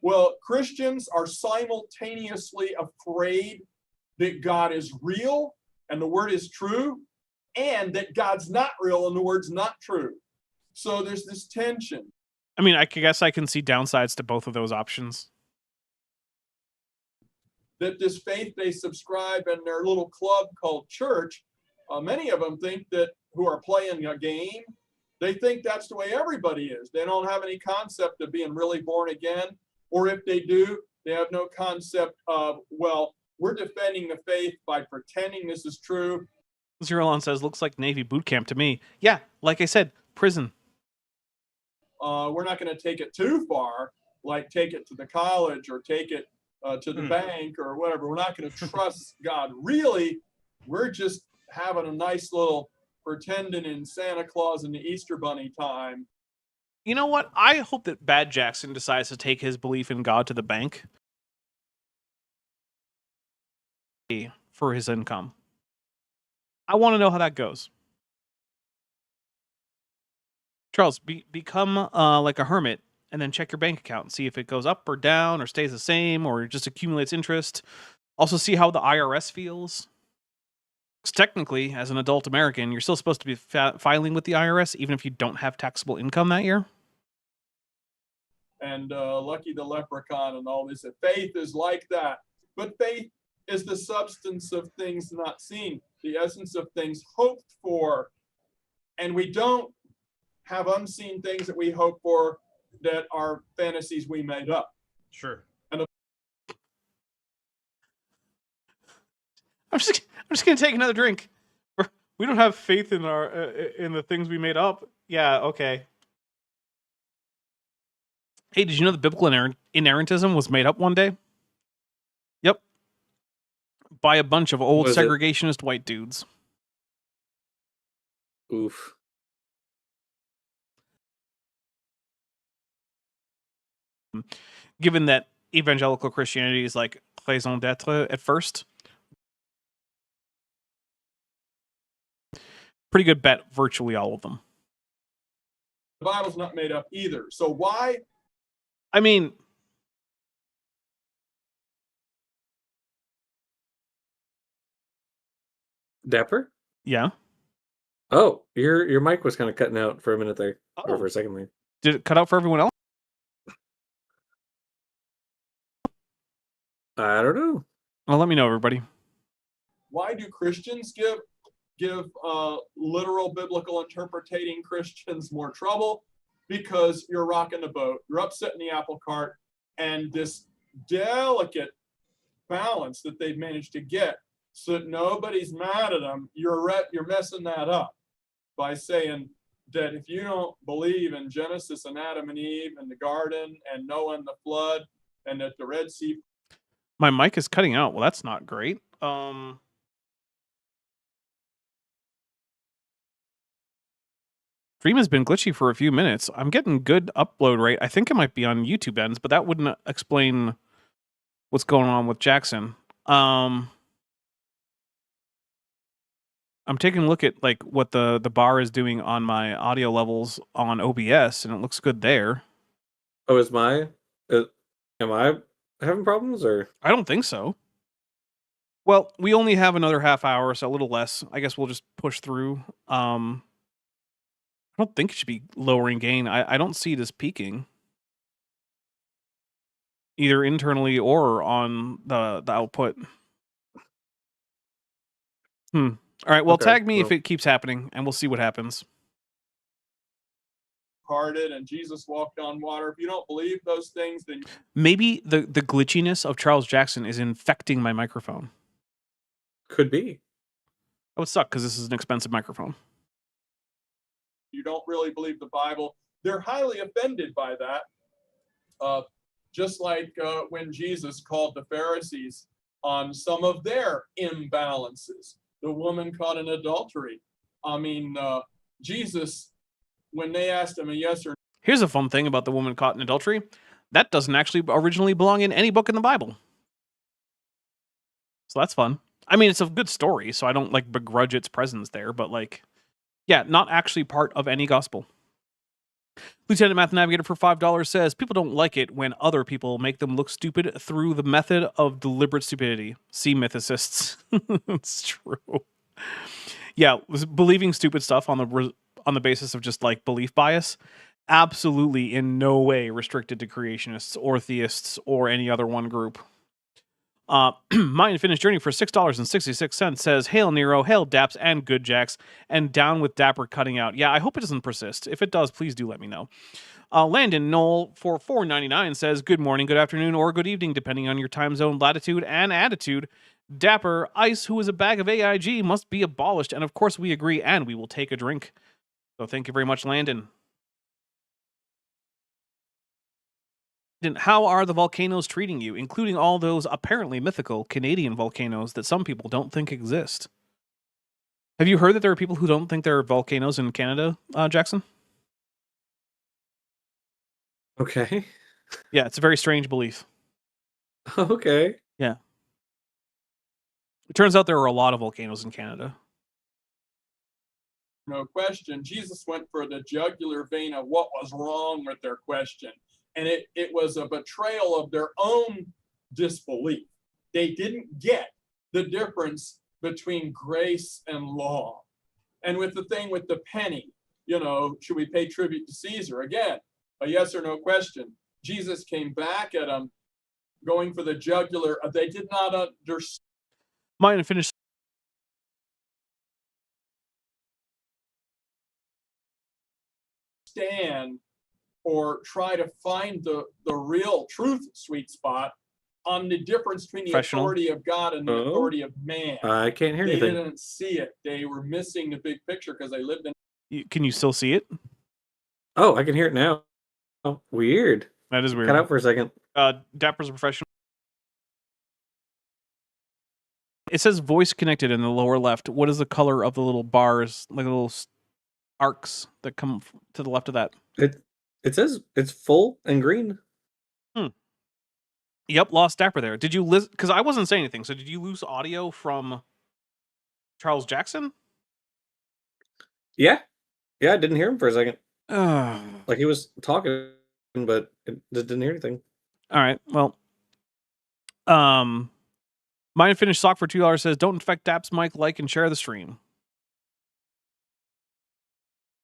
Well, Christians are simultaneously afraid that God is real and the word is true, and that God's not real and the word's not true. So there's this tension. I mean, I guess I can see downsides to both of those options. That this faith they subscribe in their little club called church, many of them think that, who are playing a game, they think that's the way everybody is. They don't have any concept of being really born again. Or if they do, they have no concept of, well, we're defending the faith by pretending this is true. Zerolon says, looks like Navy boot camp to me. Yeah, like I said, prison. We're not going to take it too far, like take it to the college or take it to the bank or whatever. We're not going to trust God. Really, we're just having a nice little pretending in Santa Claus and the Easter Bunny time. You know what? I hope that Bad Jackson decides to take his belief in God to the bank for his income. I want to know how that goes. Charles, become like a hermit and then check your bank account and see if it goes up or down or stays the same or just accumulates interest. Also see how the IRS feels. Because technically, as an adult American, you're still supposed to be filing with the IRS even if you don't have taxable income that year. And Lucky the Leprechaun and all this. Faith is like that. But faith is the substance of things not seen, the essence of things hoped for. And we don't have unseen things that we hope for that are fantasies we made up. Sure. I'm just gonna take another drink. We don't have faith in in the things we made up. Yeah, okay. Hey, did you know that biblical inerrantism was made up one day? Yep. By a bunch of old segregationist white dudes. Oof. Given that evangelical Christianity is like raison d'être at first. Pretty good bet, virtually all of them. The Bible's not made up either. So why? I mean, Dapper? yeah. Oh, your mic was kind of cutting out for a minute there, or Oh. for a second there. Did it cut out for everyone else? I don't know. Well, let me know, everybody. Why do Christians give literal biblical interpreting Christians more trouble? Because you're rocking the boat, you're upsetting the apple cart, and this delicate balance that they've managed to get so that nobody's mad at them, you're messing that up by saying that if you don't believe in Genesis and Adam and Eve and the garden and Noah and the flood and that the Red Sea. My mic is cutting out. Well, that's not great. Stream has been glitchy for a few minutes. I'm getting good upload rate. I think it might be on YouTube ends, but that wouldn't explain what's going on with Jackson. I'm taking a look at like what the bar is doing on my audio levels on OBS, and it looks good there. Oh, am I having problems, or? I don't think so. Well, we only have another half hour, so a little less. I guess we'll just push through. I don't think it should be lowering gain. I don't see it as peaking. Either internally or on the output. All right, well, Okay, tag me if well. it keeps happening, and we'll see what happens. Parted and Jesus walked on water. If you don't believe those things, then Maybe the glitchiness of Charles Jackson is infecting my microphone. Could be. That would suck because this is an expensive microphone. you don't really believe the Bible. They're highly offended by that. Just like when Jesus called the Pharisees on some of their imbalances. The woman caught in adultery. I mean, Jesus, when they asked him a yes or no. Here's a fun thing about the woman caught in adultery. That doesn't actually originally belong in any book in the Bible. So that's fun. I mean, it's a good story, so I don't like begrudge its presence there, but like, yeah, not actually part of any gospel. Lieutenant Math Navigator for $5 says, people don't like it when other people make them look stupid through the method of deliberate stupidity. See mythicists. It's true. Yeah, believing stupid stuff on the basis of just like belief bias, absolutely in no way restricted to creationists or theists or any other one group. My Infinite Journey for $6.66 says, hail Nero, hail Daps and Good Jacks, and down with Dapper cutting out. Yeah, I hope it doesn't persist. If it does, please do let me know. Landon Knoll for $4.99 says, good morning, good afternoon, or good evening, depending on your time zone, latitude, and attitude. Dapper, Ice, who is a bag of AIG, must be abolished, and of course we agree, and we will take a drink. So thank you very much, Landon. How are the volcanoes treating you, including all those apparently mythical Canadian volcanoes that some people don't think exist? Have you heard that there are people who don't think there are volcanoes in Canada, Jackson? Okay. Yeah, it's a very strange belief. Okay. Yeah. It turns out there are a lot of volcanoes in Canada. No question. Jesus went for the jugular vein of what was wrong with their question. And it was a betrayal of their own disbelief. They didn't get the difference between grace and law. And with the thing with the penny, should we pay tribute to Caesar? Again, a yes or no question. Jesus came back at them, going for the jugular. They did not understand. Mine and finish. Or try to find the real truth sweet spot on the difference between the authority of God and the authority of man. I can't hear anything. They didn't see it. They were missing the big picture because they lived in. Can you still see it? Oh, I can hear it now. Oh, weird. That is weird. Cut out for a second. Dapper's a professional. It says voice connected in the lower left. What is the color of the little bars, like little arcs that come to the left of that? It says it's full and green. Yep, lost Dapper there. Did you listen? Because I wasn't saying anything. So did you lose audio from Charles Jackson? Yeah. Yeah, I didn't hear him for a second. Like he was talking, but it didn't hear anything. All right. Well, Mine Finished Sock for $2 says, don't infect Dap's mic, like, and share the stream.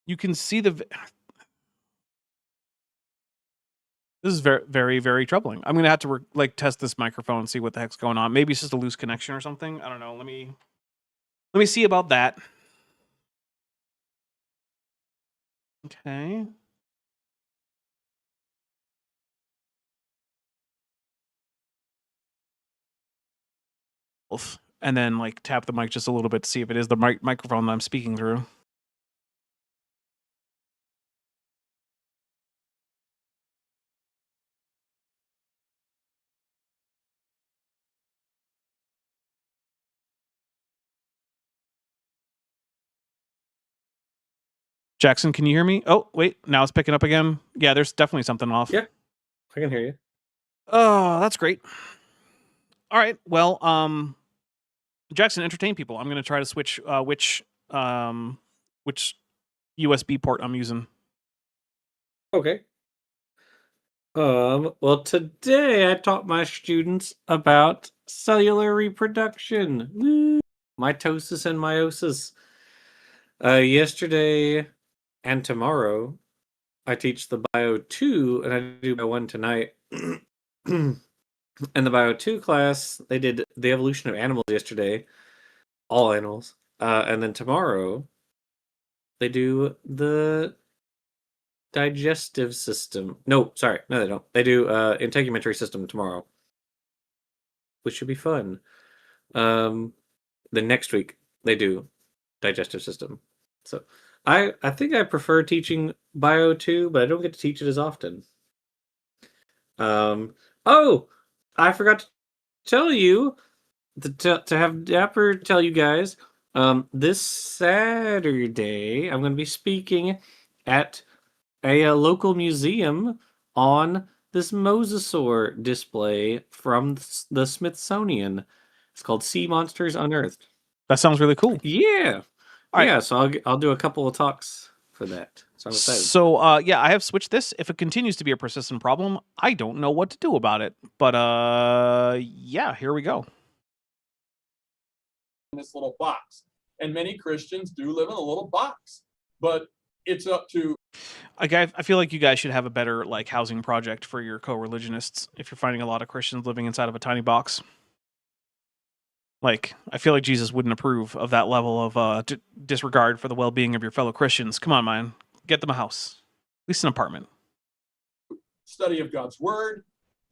You can see the... This is very, very, very troubling. I'm going to have to test this microphone and see what the heck's going on. Maybe it's just a loose connection or something. I don't know. Let me see about that. Okay. And then tap the mic just a little bit to see if it is the microphone that I'm speaking through. Jackson, can you hear me? Oh, wait, now it's picking up again. Yeah, there's definitely something off. Yeah, I can hear you. Oh, that's great. All right, well, Jackson, entertain people. I'm going to try to switch which USB port I'm using. Okay. Well, today I taught my students about cellular reproduction. Woo! Mitosis and meiosis. Yesterday and tomorrow, I teach the Bio 2, and I do Bio 1 tonight. In the Bio 2 class, they did the evolution of animals yesterday. All animals. And then tomorrow, they do the digestive system. No, sorry. No, they don't. They do integumentary system tomorrow, which should be fun. The next week, they do digestive system. So I think I prefer teaching Bio 2, but I don't get to teach it as often. Oh, I forgot to tell you to have Dapper tell you guys. This Saturday, I'm going to be speaking at a local museum on this mosasaur display from the Smithsonian. It's called Sea Monsters Unearthed. That sounds really cool. Yeah. All yeah, right. so I'll do a couple of talks for that. So I'm excited. So, yeah, I have switched this. If it continues to be a persistent problem, I don't know what to do about it. But, yeah, here we go. In this little box. And many Christians do live in a little box. But it's up to... I feel like you guys should have a better, housing project for your co-religionists if you're finding a lot of Christians living inside of a tiny box. I feel like Jesus wouldn't approve of that level of disregard for the well-being of your fellow Christians. Come on, man. Get them a house. At least an apartment. Study of God's word,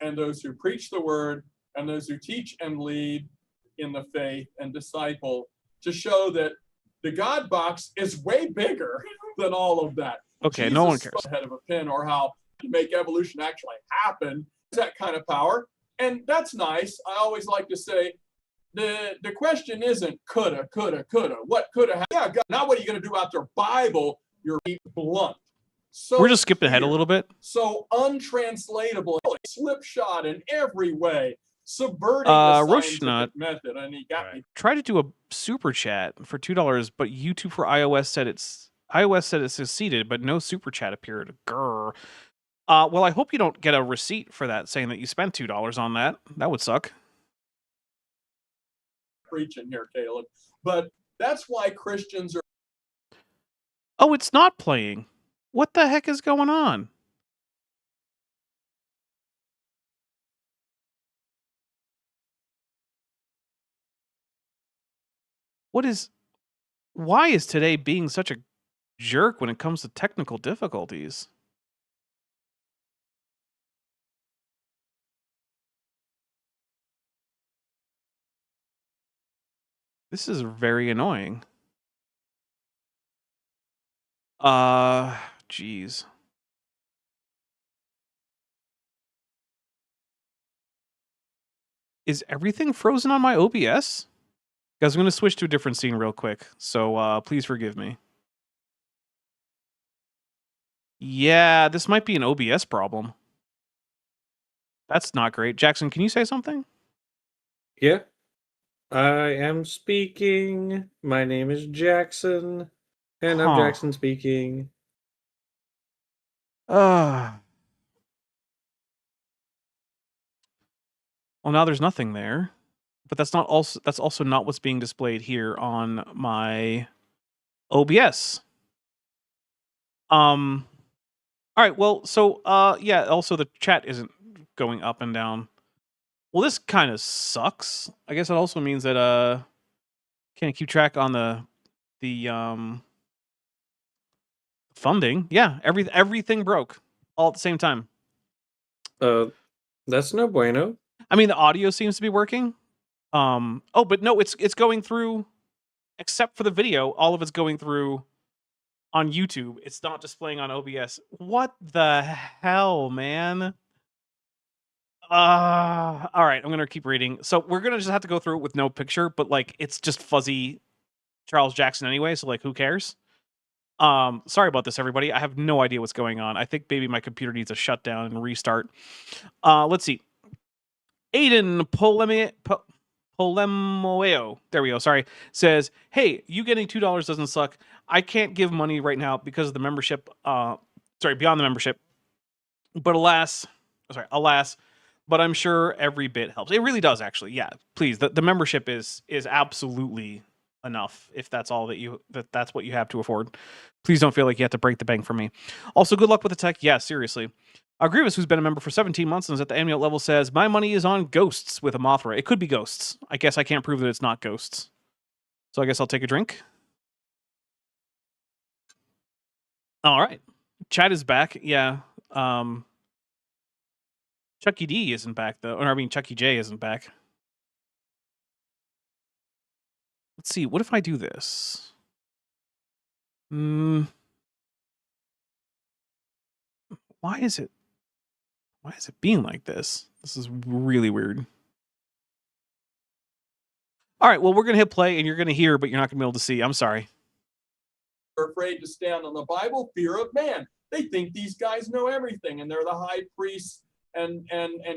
and those who preach the word, and those who teach and lead in the faith and disciple, to show that the God box is way bigger than all of that. Okay, Jesus no one cares. Head of a pin, or how to make evolution actually happen. That kind of power. And that's nice. I always like to say, the question isn't coulda. What coulda happened? Yeah, God, now what are you going to do about their Bible? You're blunt. So We're just skipping ahead a clear, little bit. so untranslatable, slipshod in every way, subverting the scientific Roshnut method. And he got me. tried to do a super chat for $2, but YouTube for iOS said it succeeded, but no super chat appeared. Grr. Well, I hope you don't get a receipt for that saying that you spent $2 on that. That would suck. Preaching here, Caleb. But that's why Christians are. Oh, it's not playing. What the heck is going on? Why is today being such a jerk when it comes to technical difficulties? This is very annoying. Jeez. Is everything frozen on my OBS? Guys, I'm going to switch to a different scene real quick, so please forgive me. Yeah, this might be an OBS problem. That's not great. Jackson, can you say something? Yeah. I am speaking. My name is Jackson. And I'm Huh. Jackson speaking. Well, now there's nothing there. But that's also not what's being displayed here on my OBS. All right, well, so yeah, also the chat isn't going up and down. Well, this kind of sucks. I guess it also means that can't keep track on the funding. Yeah, everything broke all at the same time. That's no bueno. I mean, the audio seems to be working. Oh, but no, it's going through, except for the video, all of it's going through on YouTube. It's not displaying on OBS. What the hell, man? All right, I'm gonna keep reading. So we're gonna just have to go through it with no picture, but like it's just fuzzy Charles Jackson anyway, so like who cares? Sorry about this, everybody. I have no idea what's going on. I think maybe my computer needs a shutdown and restart. Let's see. Aiden Polemoeo, there we go, sorry, says, hey, you getting $2 doesn't suck. I can't give money right now because of the membership, beyond the membership. But alas, but I'm sure every bit helps. It really does, actually. Yeah, please. The membership is absolutely enough if that's all that's what you have to afford. Please don't feel like you have to break the bank for me. Also, good luck with the tech. Yeah, seriously. Grievous, who's been a member for 17 months and is at the annual level, says, my money is on ghosts with a Mothra. It could be ghosts. I guess I can't prove that it's not ghosts. So I guess I'll take a drink. All right. Chat is back. Yeah. Chucky D isn't back, though. Or I mean, Chucky J isn't back. Let's see. What if I do this? Why is it being like this? This is really weird. All right, well, we're going to hit play, and you're going to hear, but you're not going to be able to see. I'm sorry. Are afraid to stand on the Bible, fear of man. They think these guys know everything, and they're the high priests and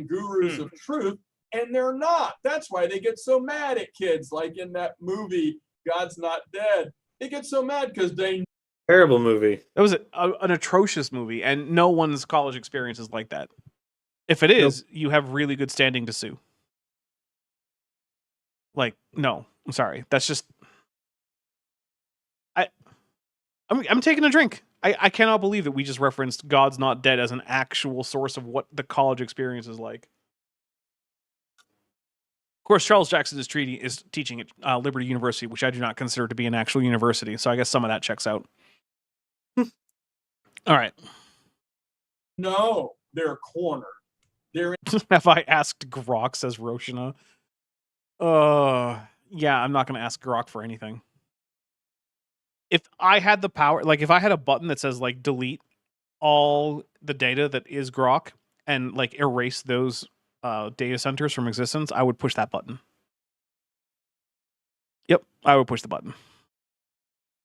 gurus of truth, and they're not. That's why they get so mad at kids, like in that movie, God's Not Dead. They get so mad because they... Terrible movie. That was an atrocious movie, and no one's college experience is like that. If it is, you have really good standing to sue. Like, no, I'm sorry. That's just... I'm taking a drink. I cannot believe that we just referenced God's Not Dead as an actual source of what the college experience is like. Of course, Charles Jackson is teaching at Liberty University, which I do not consider to be an actual university, so I guess some of that checks out. All right. No, they're cornered. They're Have I asked Grok, says Roshina. Yeah, I'm not going to ask Grok for anything. If I had the power, like if I had a button that says like delete all the data that is Grok and like erase those data centers from existence, I would push that button. Yep, I would push the button.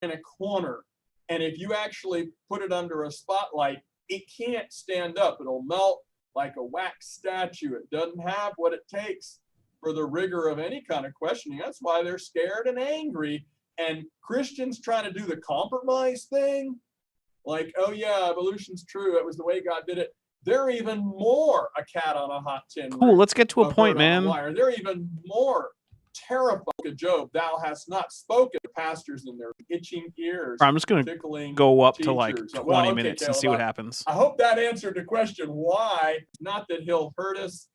In a corner. And if you actually put it under a spotlight, it can't stand up. It'll melt like a wax statue. It doesn't have what it takes for the rigor of any kind of questioning. That's why they're scared and angry. And Christians trying to do the compromise thing, like, oh yeah, evolution's true. It was the way God did it. They're even more a cat on a hot tin Cool, roof, let's get to a point, bird on a man. wire. They're even more terrified of Job. Thou hast not spoken to pastors in their itching ears. I'm just going to tickling go up to like teachers. 20 Well, okay, minutes and Caleb, see what happens. I hope that answered the question why. Not that he'll hurt us,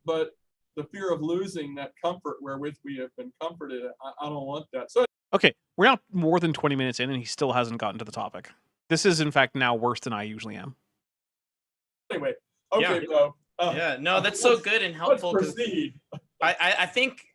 but the fear of losing that comfort wherewith we have been comforted. I don't want that. So Okay, we're now more than 20 minutes in and he still hasn't gotten to the topic. This is, in fact, now worse than I usually am. anyway, okay, Yeah. bro. Yeah, no, that's so good and helpful. Let's 'Cause proceed. I think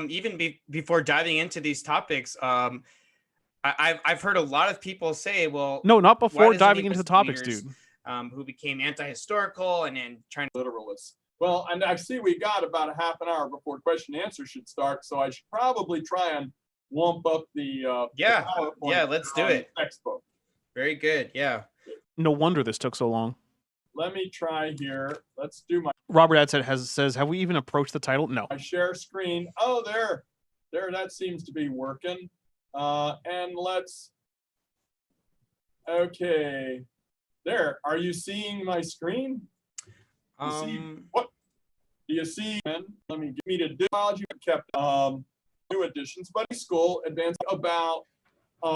even before diving into these topics, I've heard a lot of people say, well, No, not why before doesn't diving he into the list topics, leaders, dude. who became anti-historical and then trying to Literalists. Well, and I see we got about a half an hour before question and answer should start, so I should probably try and wump up the Yeah, PowerPoint yeah, let's do on the it. textbook. very good. Yeah. No wonder this took so long. Let me try here. Let's do Robert Ad says, have we even approached the title? No. my share screen. Oh, there, that seems to be working. And let's, okay, there. Are you seeing my screen? You see, what do you see? Let me give me the biology kept new editions, but school advanced about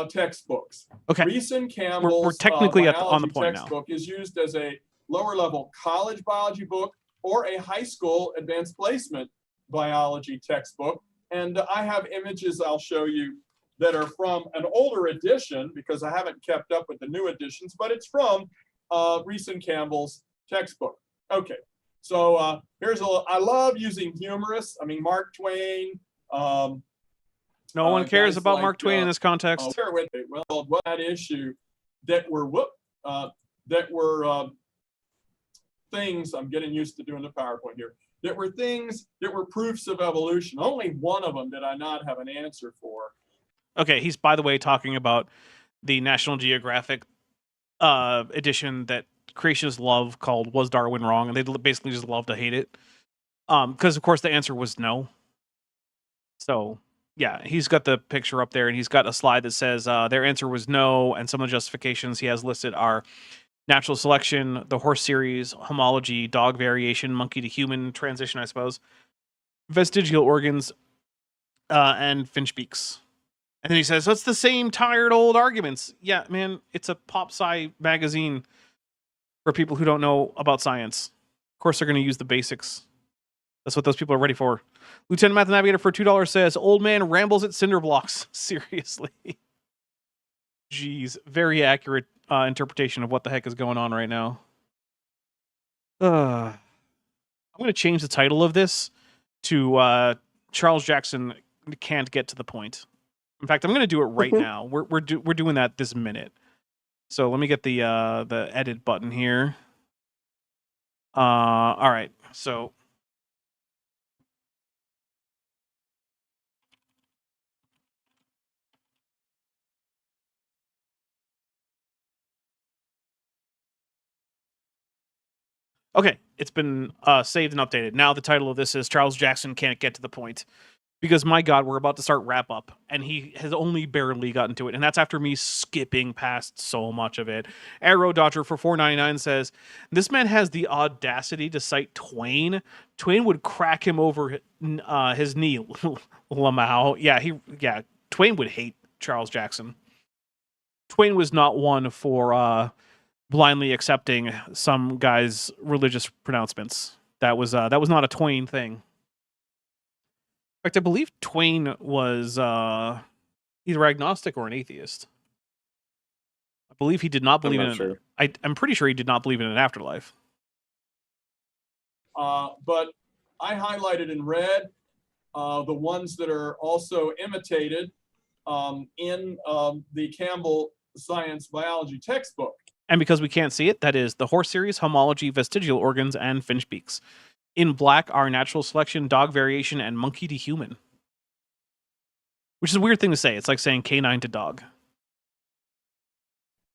textbooks. Okay. Reese and Campbell's We're technically on the biology point now. textbook is used as a lower level college biology book or a high school advanced placement biology textbook. And I have images I'll show you that are from an older edition because I haven't kept up with the new editions, but it's from Reese and Campbell's textbook. Okay, so here's I love using humorists. I mean, Mark Twain. No one cares guys about like, Mark Twain in this context. Well, what that issue that were things, I'm getting used to doing the PowerPoint here, that were things that were proofs of evolution. Only one of them did I not have an answer for. Okay, he's, by the way, talking about the National Geographic edition that creationists love called Was Darwin Wrong? And they basically just love to hate it. Because, of course, the answer was no. So, yeah, he's got the picture up there, and he's got a slide that says their answer was no, and some of the justifications he has listed are natural selection, the horse series, homology, dog variation, monkey to human transition, I suppose, vestigial organs, and finch beaks. And then he says, so it's the same tired old arguments. Yeah, man, it's a pop sci magazine for people who don't know about science. Of course, they're going to use the basics. That's what those people are ready for. Lieutenant Math Navigator for $2 says, old man rambles at cinder blocks. Seriously. Jeez, very accurate interpretation of what the heck is going on right now. I'm going to change the title of this to Charles Jackson Can't Get to the Point. In fact, I'm going to do it right now. We're doing that this minute. So let me get the edit button here. All right. So okay, it's been saved and updated. Now the title of this is Charles Jackson Can't Get to the Point. Because, my God, we're about to start wrap up, and he has only barely gotten to it, and that's after me skipping past so much of it. Arrow Dodger for $4.99 says, this man has the audacity to cite Twain. Twain would crack him over his knee, Lamau. Yeah, Twain would hate Charles Jackson. Twain was not one for blindly accepting some guy's religious pronouncements. That was not a Twain thing. In fact, I believe Twain was either agnostic or an atheist. I believe he did not believe in sure. I'm pretty sure he did not believe in an afterlife. But I highlighted in red the ones that are also imitated in the Campbell Science Biology textbook. And because we can't see it, that is the horse series, homology, vestigial organs, and finch beaks. In black are natural selection, dog variation, and monkey to human. Which is a weird thing to say. It's like saying canine to dog.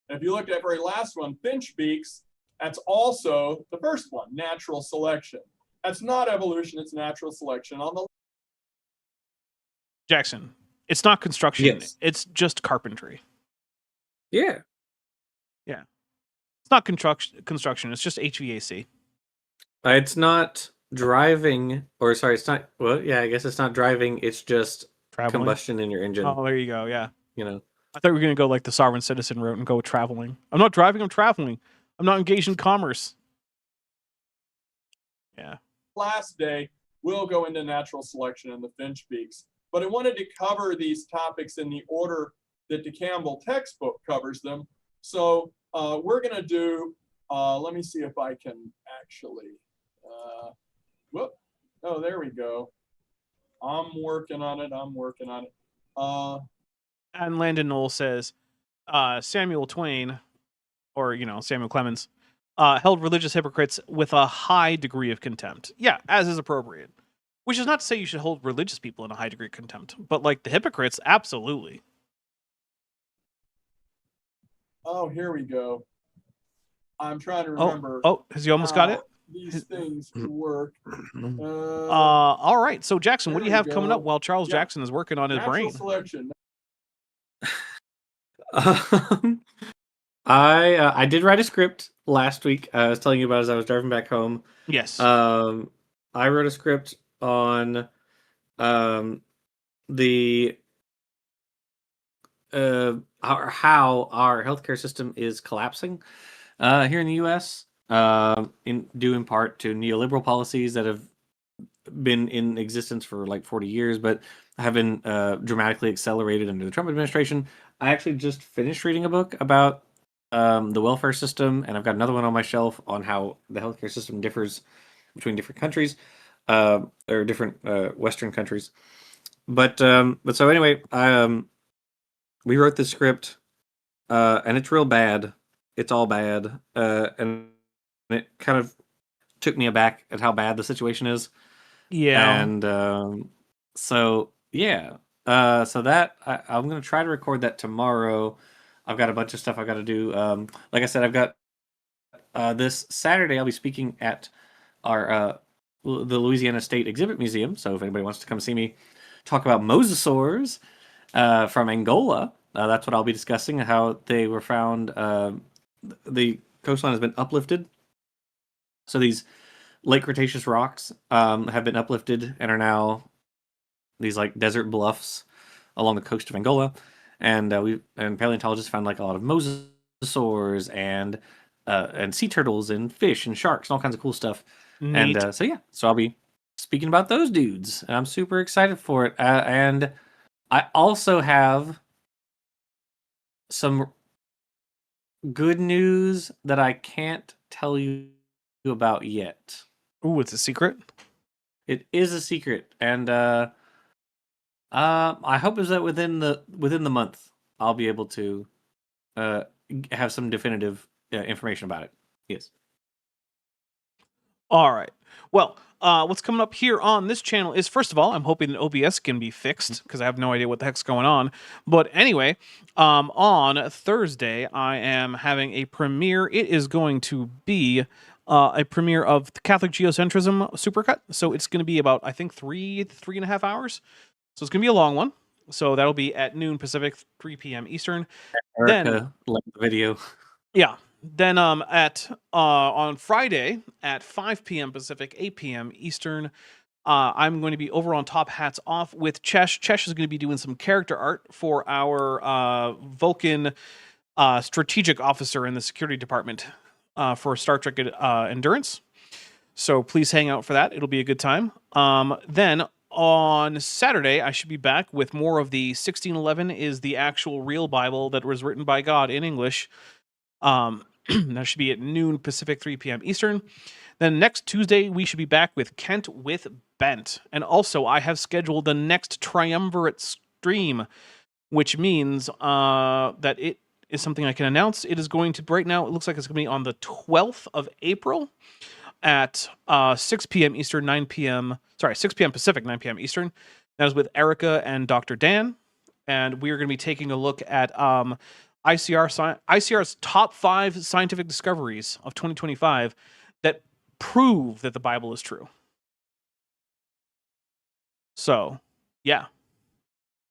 And if you look at the very last one, finch beaks, that's also the first one, natural selection. That's not evolution, it's natural selection. On the Jackson, it's not construction. Yes. It's just carpentry. Yeah. It's not construction. It's just HVAC. It's not driving, or sorry, it's not. Well, yeah, I guess it's not driving. It's just Traveling. combustion in your engine. Oh, there you go. Yeah. You know. I thought we were going to go like the sovereign citizen route and go traveling. I'm not driving. I'm traveling. I'm not engaged in commerce. Yeah. last day, we'll go into natural selection and the finch beaks. But I wanted to cover these topics in the order that the Campbell textbook covers them. So we're going to do, let me see if I can actually, whoop. Oh, there we go. I'm working on it. And Landon Knoll says, Samuel Twain, or, Samuel Clemens, held religious hypocrites with a high degree of contempt. Yeah, as is appropriate. Which is not to say you should hold religious people in a high degree of contempt, but like the hypocrites, absolutely. Oh, here we go. I'm trying to remember. Oh, has he almost got it? These things work. All right. So Jackson, what do you have coming up while Charles Jackson is working on his Natural brain? selection. I did write a script last week. I was telling you about as I was driving back home. Yes. I wrote a script on the how our healthcare system is collapsing here in the U.S. Due in part to neoliberal policies that have been in existence for like 40 years, but have been dramatically accelerated under the Trump administration. I actually just finished reading a book about the welfare system, and I've got another one on my shelf on how the healthcare system differs between different countries, or different Western countries. But so anyway, we wrote this script, and it's real bad. It's all bad, and it kind of took me aback at how bad the situation is. Yeah. And so yeah, so that I'm gonna try to record that tomorrow. I've got a bunch of stuff I got to do. Like I said, I've got this Saturday. I'll be speaking at our the Louisiana State Exhibit Museum. So if anybody wants to come see me talk about mosasaurs from Angola, that's what I'll be discussing. How they were found. The coastline has been uplifted. So these late Cretaceous rocks have been uplifted and are now these like desert bluffs along the coast of Angola. And paleontologists found like a lot of mosasaurs and sea turtles and fish and sharks and all kinds of cool stuff. Neat. And so I'll be speaking about those dudes, and I'm super excited for it. And I also have some good news that I can't tell you about yet. Ooh, it's a secret. It is a secret, and I hope is that within the month I'll be able to have some definitive information about it. Yes. All right. Well, what's coming up here on this channel is, first of all, I'm hoping that OBS can be fixed because I have no idea what the heck's going on. But anyway, on Thursday, I am having a premiere. It is going to be a premiere of the Catholic Geocentrism Supercut. So it's going to be about, I think, 3.5 hours. So it's going to be a long one. So that'll be at noon Pacific, 3 p.m. Eastern. Erica liked the video. Yeah. Then on Friday at 5 p.m. Pacific, 8 p.m. Eastern, I'm going to be over on Top Hats Off with Chesh. Chesh is going to be doing some character art for our Vulcan strategic officer in the security department for Star Trek Endurance. So please hang out for that. It'll be a good time. Then on Saturday, I should be back with more of the 1611 is the actual real Bible that was written by God in English. That should be at noon Pacific, 3 p.m. Eastern. Then next Tuesday, we should be back with Kent with Bent. And also, I have scheduled the next triumvirate stream, which means that it is something I can announce. It is going to, right now, it looks like it's going to be on the 12th of April at 6 p.m. Eastern, 6 p.m. Pacific, 9 p.m. Eastern. That is with Erica and Dr. Dan. and we are going to be taking a look at ICR's top 5 scientific discoveries of 2025 that prove that the Bible is true. So, yeah.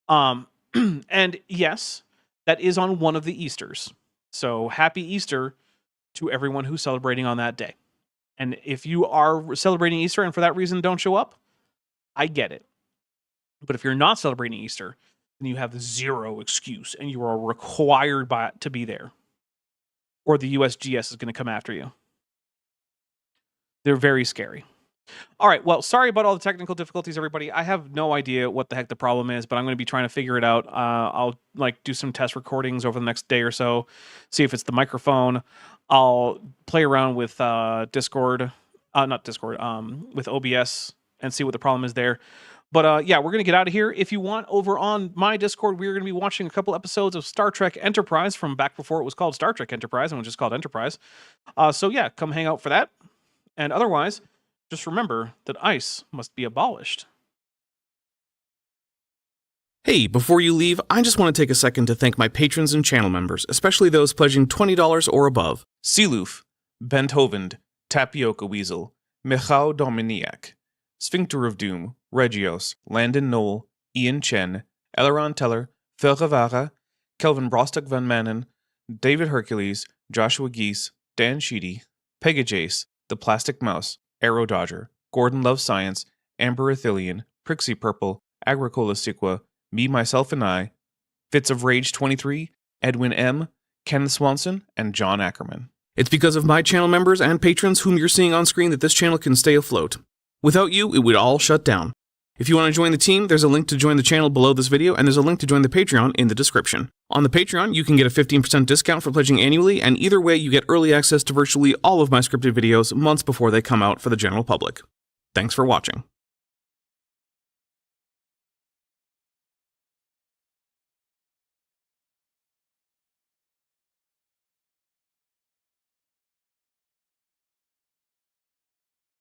And yes, that is on one of the Easters. So happy Easter to everyone who's celebrating on that day. And if you are celebrating Easter and for that reason don't show up, I get it. But if you're not celebrating Easter, then you have zero excuse and you are required to be there. Or the USGS is going to come after you. They're very scary. All right, well, sorry about all the technical difficulties, everybody. I have no idea what the heck the problem is, but I'm going to be trying to figure it out. I'll do some test recordings over the next day or so, see if it's the microphone. I'll play around with with OBS and see what the problem is there. But yeah, we're going to get out of here. If you want, over on my Discord, we're going to be watching a couple episodes of Star Trek Enterprise from back before it was called Star Trek Enterprise and was just called Enterprise. So yeah, come hang out for that. And otherwise, just remember that ICE must be abolished. Hey, before you leave, I just want to take a second to thank my patrons and channel members, especially those pledging $20 or above. Siluf, Benthovend, Tapioca Weasel, Michał Dominiak, Sphincter of Doom, Regios, Landon Knoll, Ian Chen, Eleron Teller, Phil Rivara, Kelvin Brostock Van Manen, David Hercules, Joshua Geese, Dan Sheedy, Pegajace, The Plastic Mouse, Arrow Dodger, Gordon Loves Science, Amber Athelian, Prixie Purple, Agricola Sequa, Me, Myself, and I, Fits of Rage 23, Edwin M., Ken Swanson, and John Ackerman. It's because of my channel members and patrons whom you're seeing on screen that this channel can stay afloat. Without you, it would all shut down. If you want to join the team, there's a link to join the channel below this video, and there's a link to join the Patreon in the description. On the Patreon, you can get a 15% discount for pledging annually, and either way, you get early access to virtually all of my scripted videos months before they come out for the general public. Thanks for watching.